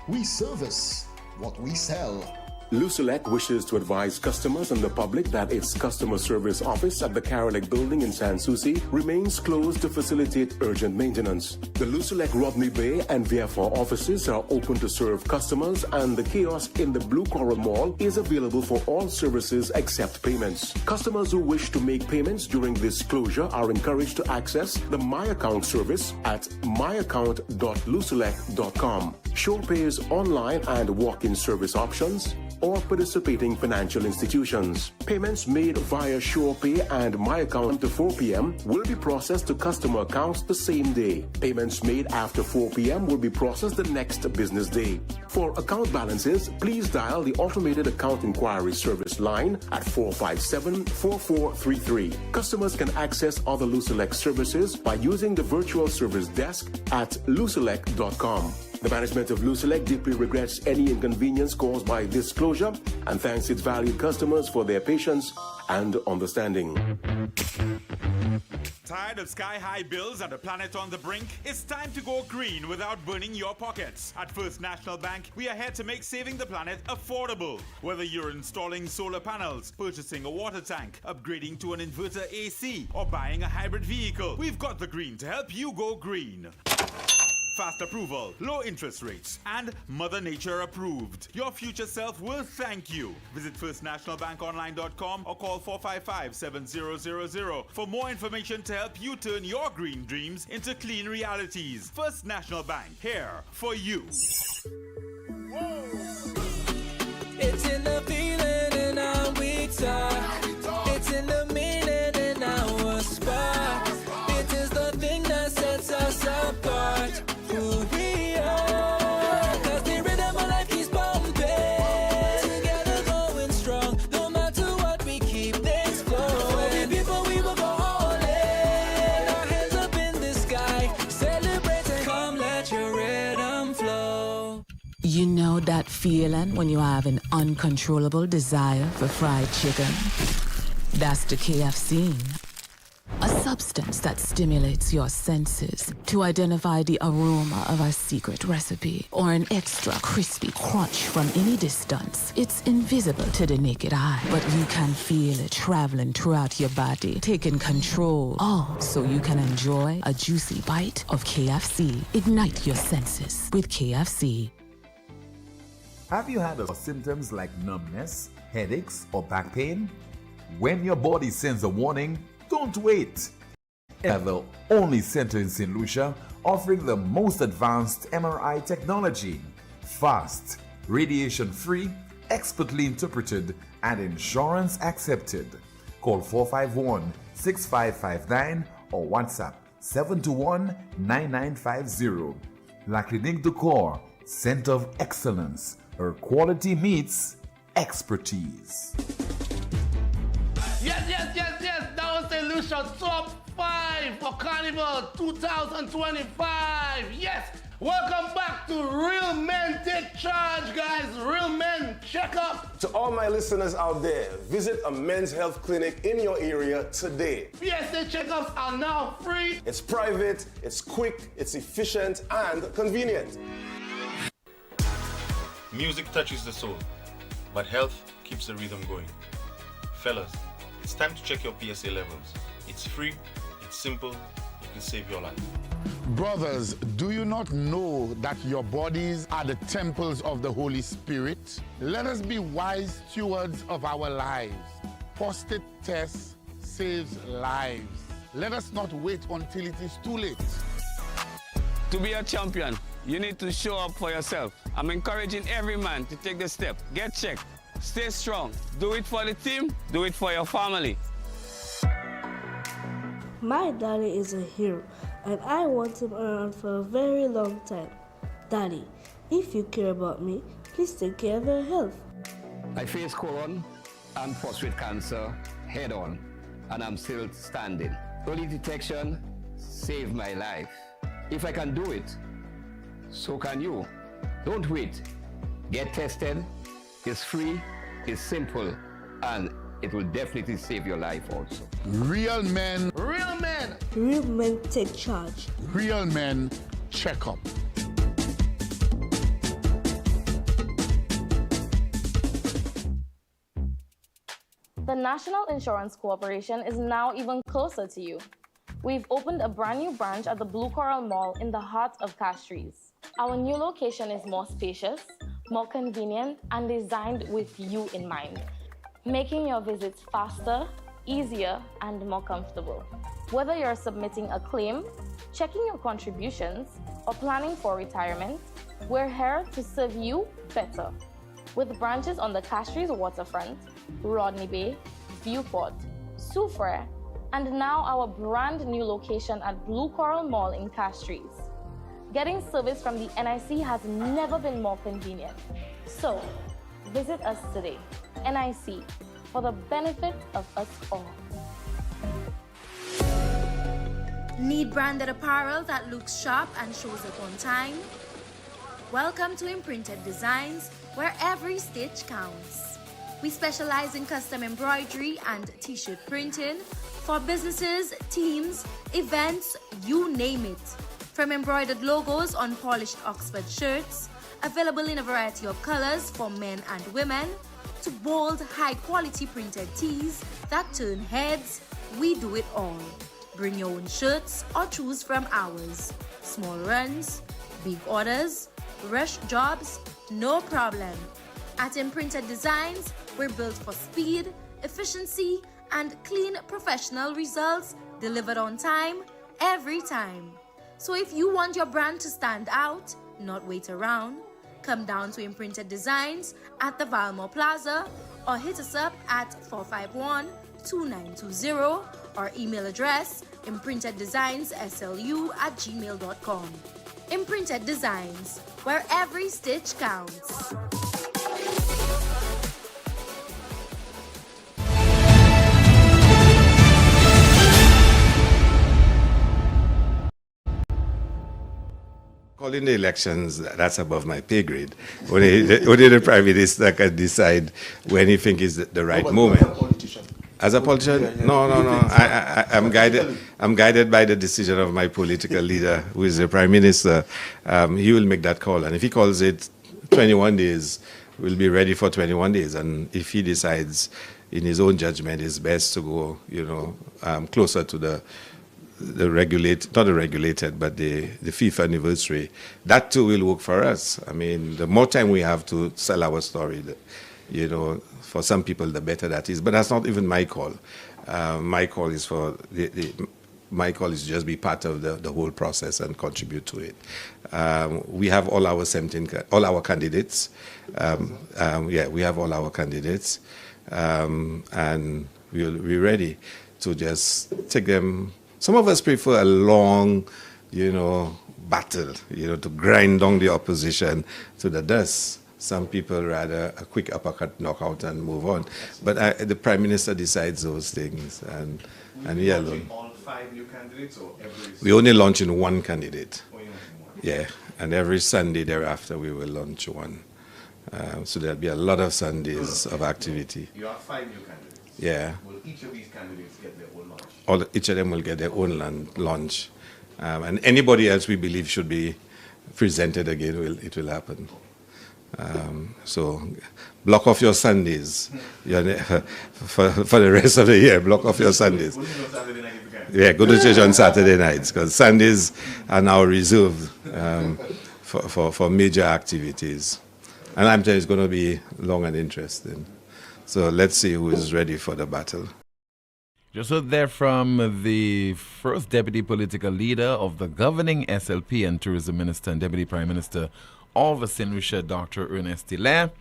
We service what we sell. Lucelec wishes to advise customers and the public that its customer service office at the Carolic building in San Souci remains closed to facilitate urgent maintenance. The Lucelec Rodney Bay and Vieux-Fort offices are open to serve customers, and the kiosk in the Blue Coral Mall is available for all services except payments. Customers who wish to make payments during this closure are encouraged to access the My Account service at myaccount.lucelec.com. Show pays online and walk-in service options, or participating financial institutions. Payments made via SurePay and My Account to 4 p.m. will be processed to customer accounts the same day. Payments made after 4 p.m. will be processed the next business day. For account balances, please dial the automated account inquiry service line at 457-4433. Customers can access other Lucelec services by using the virtual service desk at lucelec.com. The management of Lucelec deeply regrets any inconvenience caused by this closure and thanks its valued customers for their patience and understanding. Tired of sky-high bills and a planet on the brink? It's time to go green without burning your pockets. At First National Bank, we are here to make saving the planet affordable. Whether you're installing solar panels, purchasing a water tank, upgrading to an inverter AC, or buying a hybrid vehicle, we've got the green to help you go green. Fast approval, low interest rates, and Mother Nature approved. Your future self will thank you. Visit firstnationalbankonline.com or call 455-7000 for more information to help you turn your green dreams into clean realities. First National Bank, here for you. It's in the feeling in our weak side. It's in the meaning in our spark. It is the thing that sets us apart. Who we are, 'cause the rhythm of life keeps pumping. Together going strong, no matter what, we keep this flowing. Before we will go all in, our hands up in the sky, celebrating. Come, let your rhythm flow. You know that feeling when you have an uncontrollable desire for fried chicken? That's the KFC. A substance that stimulates your senses to identify the aroma of a secret recipe or an extra crispy crunch from any distance. It's invisible to the naked eye, but you can feel it traveling throughout your body, taking control. All so you can enjoy a juicy bite of KFC. Ignite your senses with KFC. Have you had symptoms like numbness, headaches, or back pain? When your body sends a warning, don't wait. We are the only center in St. Lucia offering the most advanced MRI technology. Fast, radiation-free, expertly interpreted, and insurance accepted. Call 451-6559 or WhatsApp 721-9950. La Clinique du Corps, Center of Excellence, where quality meets expertise. Yes. That was the Lucia Top 5 for Carnival 2025. Yes. Welcome back to Real Men Take Charge, guys. Real Men Check Up. To all my listeners out there, visit a men's health clinic in your area today. PSA checkups are now free. It's private, it's quick, it's efficient, and convenient. Music touches the soul, but health keeps the rhythm going. Fellas, it's time to check your PSA levels. It's free, it's simple, it can save your life. Brothers, do you not know that your bodies are the temples of the Holy Spirit? Let us be wise stewards of our lives. Prostate test saves lives. Let us not wait until it is too late. To be a champion, you need to show up for yourself. I'm encouraging every man to take the step. Get checked. Stay strong. Do it for the team. Do it for your family. My daddy is a hero, and I want him around for a very long time. Daddy, if you care about me, please take care of your health. I faced colon and prostate cancer head on, and I'm still standing. Early detection saved my life. If I can do it, so can you. Don't wait. Get tested. It's free, it's simple, and it will definitely save your life also. Real men. Real men. Real Men Take Charge. Real Men Check Up. The National Insurance Corporation is now even closer to you. We've opened a brand new branch at the Blue Coral Mall in the heart of Castries. Our new location is more spacious, more convenient, and designed with you in mind, making your visits faster, easier, and more comfortable. Whether you're submitting a claim, checking your contributions, or planning for retirement, we're here to serve you better. With branches on the Castries waterfront, Rodney Bay, Viewport, Soufriere, and now our brand new location at Blue Coral Mall in Castries. Getting service from the NIC has never been more convenient. So, visit us today. NIC, for the benefit of us all. Need branded apparel that looks sharp and shows up on time? Welcome to Imprinted Designs, where every stitch counts. We specialize in custom embroidery and t-shirt printing for businesses, teams, events, you name it. From embroidered logos on polished Oxford shirts, available in a variety of colors for men and women, to bold, high-quality printed tees that turn heads, we do it all. Bring your own shirts or choose from ours. Small runs, big orders, rush jobs, no problem. At Imprinted Designs, we're built for speed, efficiency, and clean professional results delivered on time, every time. So if you want your brand to stand out, not wait around, come down to Imprinted Designs at the Valmore Plaza or hit us up at 451-2920 or email address imprinteddesignsSLU@gmail.com. Imprinted Designs, where every stitch counts. Calling the elections, that's above my pay grade. Only the Prime Minister can decide when he thinks is the right moment. As a politician? No. I'm guided by the decision of my political leader, who is the Prime Minister. He will make that call. And if he calls it 21 days, we'll be ready for 21 days. And if he decides in his own judgment it's best to go, closer to the FIFA anniversary, that too will work for us. I mean, the more time we have to sell our story, for some people, the better that is. But that's not even my call. My call is my call is just be part of the whole process and contribute to it. We have all our candidates. We have all our candidates, and we're ready to just take them. Some of us prefer a long, battle, to grind down the opposition to the dust. Some people rather a quick uppercut, knockout, and move on. But the Prime Minister decides those things, and we alone. All 5 new candidates, or every? We only launch in one candidate. Yeah, and every Sunday thereafter we will launch one. So there'll be a lot of Sundays of activity. You have 5 new candidates. Yeah. Will each of these candidates get their own launch? Each of them will get their own launch. And anybody else we believe should be presented again, it will happen. So block off your Sundays for the rest of the year. Block off your Sundays. Yeah, go to church on Saturday nights, because Sundays are now reserved for major activities. And I'm telling you, it's going to be long and interesting. So let's see who is ready for the battle. Just heard there from the first deputy political leader of the governing SLP and tourism minister and deputy prime minister of St. Lucia, Dr. Ernest Hilaire,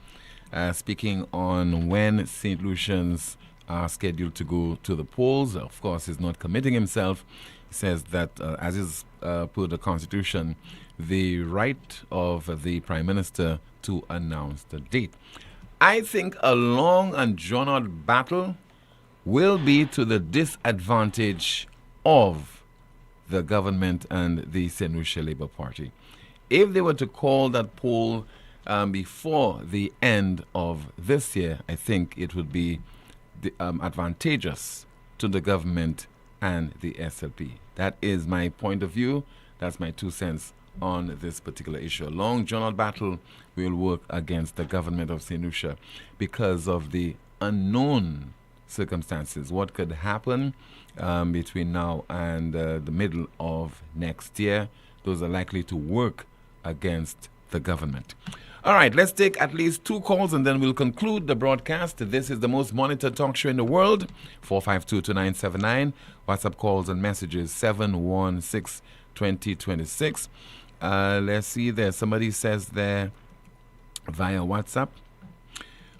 speaking on when St. Lucians are scheduled to go to the polls. Of course, he's not committing himself. He says that, as is per the Constitution, the right of the Prime Minister to announce the date. I think a long and drawn-out battle will be to the disadvantage of the government and the St. Lucia Labour Party. If they were to call that poll before the end of this year, I think it would be advantageous to the government and the SLP. That is my point of view. That's my 2 cents on this particular issue. A long drawn-out battle will work against the government of St. Lucia because of the unknown circumstances. What could happen between now and the middle of next year? Those are likely to work against the government. All right, let's take at least 2 calls and then we'll conclude the broadcast. This is the most monitored talk show in the world. 452-2979. WhatsApp calls and messages 716-2026. Let's see there. Somebody says there via WhatsApp.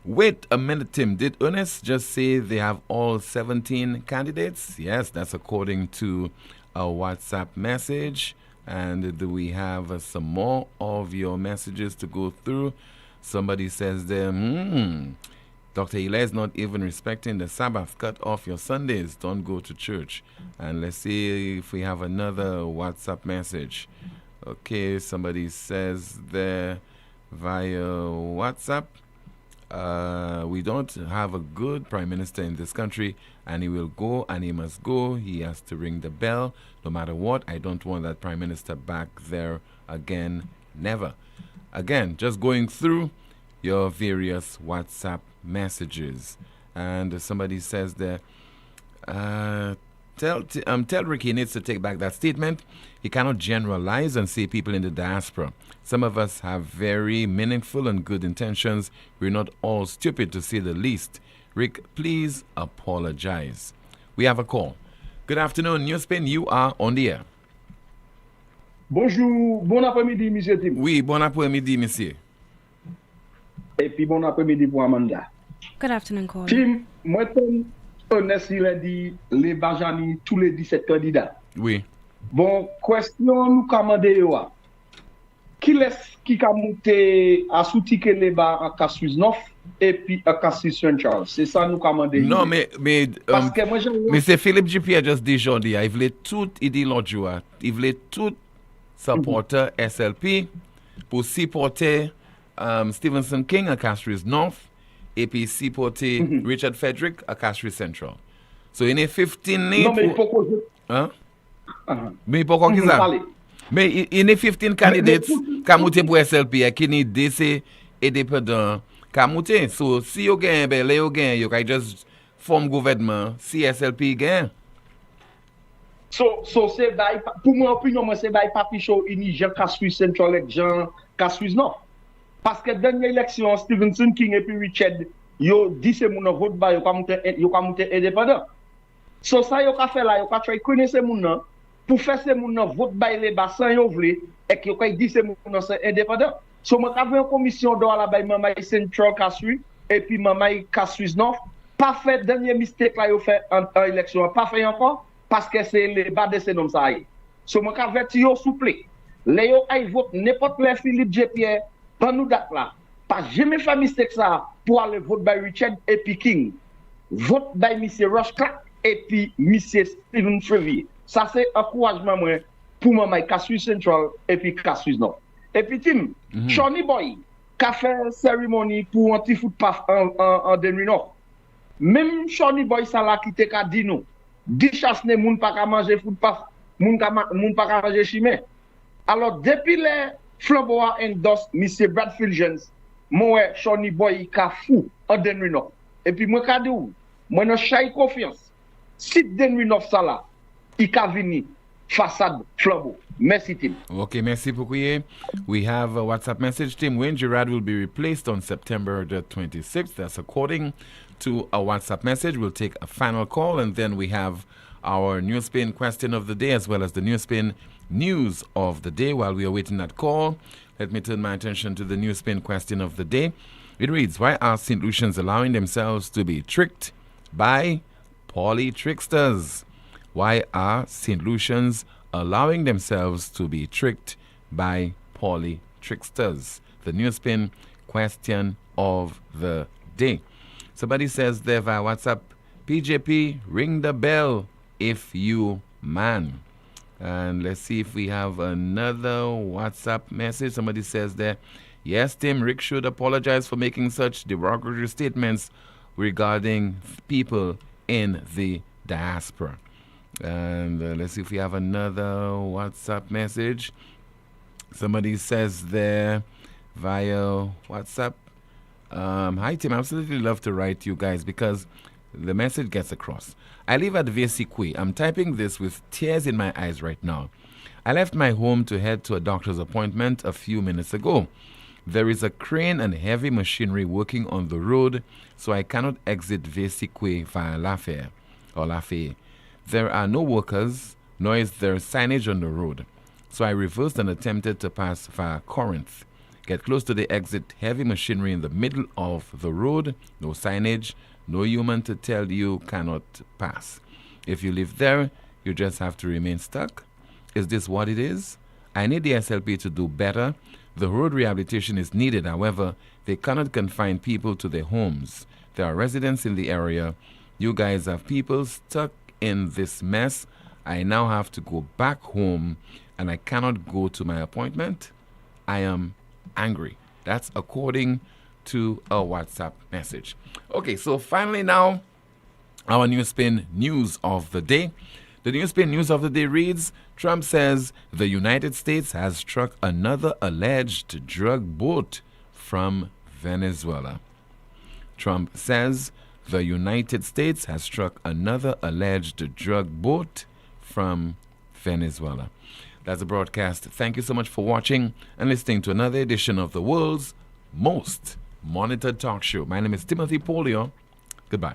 Wait a minute, Tim. Did Ernest just say they have all 17 candidates? Yes, that's according to a WhatsApp message. And do we have some more of your messages to go through? Somebody says there, Dr. Hilaire is not even respecting the Sabbath. Cut off your Sundays. Don't go to church. And let's see if we have another WhatsApp message. Okay, somebody says there via WhatsApp, we don't have a good prime minister in this country, and he will go and he must go. He has to ring the bell no matter what. I don't want that prime minister back there again. Never. Again, just going through your various WhatsApp messages. And somebody says there, tell Ricky he needs to take back that statement. He cannot generalize and say people in the diaspora. Some of us have very meaningful and good intentions. We're not all stupid, to say the least. Rick, please apologize. We have a call. Good afternoon, Newspin. You are on the air. Bonjour, bon après-midi, monsieur Tim. Oui, bon après-midi, monsieur. Et puis bon après-midi pour Amanda. Good afternoon, Colin. Tim, moi, Ernest, il a dit les Bajani, tous les 17 candidats. Oui. Bon, question nous commande yo. Qui laisse qui a monté à soutiquer les bas à Cassis North et puis à Cassis Central. C'est ça nous commande. Non, mais parce que moi c'est Philippe Dupuis a juste dit aujourd'hui, il voulait tout idéologie, il voulait tout supporter SLP pour supporter Stevenson King à Cassis North et puis supporter Richard Frederick à Cassis Central. So il y a 15 non, mais pourquoi hein? Mais pourquoi qu'ils ça? Mais il y a 15 candidates qui ont monté pour SLP qui ni DC indépendant qui ont monté. So si vous gagnez, ben là vous gagnez, vous can just form gouvernement si SLP gagne. So c'est pour mon opinion, moi c'est bail papi show ini Jean Cassis Central et Jean Cassis North. Parce que dernière élection Stevenson King et puis Richard yo dit c'est mon vote ba yo ka monter indépendant. So ça yo ka fait là, yo ka try connaître moun pour faire ces moun vote bay les bassins yo vle et que yo ka dit c'est moun indépendant. So moi ka une commission dans la bay Mamay Central Cassis et puis Mamay Cassis North. Pas fait dernier mistake là yo fait en élection, pas fait encore parce que c'est les bas de ces noms ça y. So moi ka verti yo souple. Léo ay vote n'importe le Philippe J. Pas nous date là. Pas jamais fait mistake ça pour aller vote by Richard et puis King. Vote by M. Rush Clark et puis M. Stephen Frevier. Ça c'est encouragement moi pour moi Cassui Central et puis Cassui Nord. Et puis Tim, Shoni Boy qui a fait cérémonie pour anti-foot en Denver Nord. Même Shoni Boy ça là qui te ka dit nous. Di chasse ne moun pa ka manger foot pas, moun pa ka manger chimé. Alors depuis les flambeaux endorse M. Bradfield Jones, moi Shoni Boy ka fou en Denver Nord. Et puis moi ka dou, moi non chay confiance. Si Denver Nord ça là, il ka vini façade flambeau. Merci Tim. Okay, merci beaucoup. We have a WhatsApp message. Tim Wayne Gerard will be replaced on September the 26th. That's according to a WhatsApp message. We'll take a final call, and then we have our Newspin question of the day as well as the Newspin news of the day. While we are waiting that call, let me turn my attention to the Newspin question of the day. It reads, why are St. Lucians allowing themselves to be tricked by poly tricksters? Why are St. Lucians allowing themselves to be tricked by poly tricksters? The Newspin question of the day. Somebody says there via WhatsApp, PJP, ring the bell if you man. And let's see if we have another WhatsApp message. Somebody says there, yes, Tim, Rick should apologize for making such derogatory statements regarding people in the diaspora. And let's see if we have another WhatsApp message. Somebody says there via WhatsApp, hi Tim, I absolutely love to write you guys because the message gets across. I live at Vesikwe. I'm typing this with tears in my eyes right now. I left my home to head to a doctor's appointment a few minutes ago. There is a crane and heavy machinery working on the road, so I cannot exit Vesikwe via Lafayette. There are no workers, nor is there signage on the road. So I reversed and attempted to pass via Corinth. Get close to the exit, heavy machinery in the middle of the road, no signage, no human to tell you cannot pass. If you live there, you just have to remain stuck. Is this what it is? I need the SLP to do better. The road rehabilitation is needed. However, they cannot confine people to their homes. There are residents in the area. You guys have people stuck in this mess. I now have to go back home and I cannot go to my appointment. I am angry. That's according to a WhatsApp message. Okay, so finally now, our Newspin news of the day. The Newspin news of the day reads, Trump says the United States has struck another alleged drug boat from Venezuela. Trump says the United States has struck another alleged drug boat from Venezuela. That's the broadcast. Thank you so much for watching and listening to another edition of the world's most monitored talk show. My name is Timothy Poleon. Goodbye.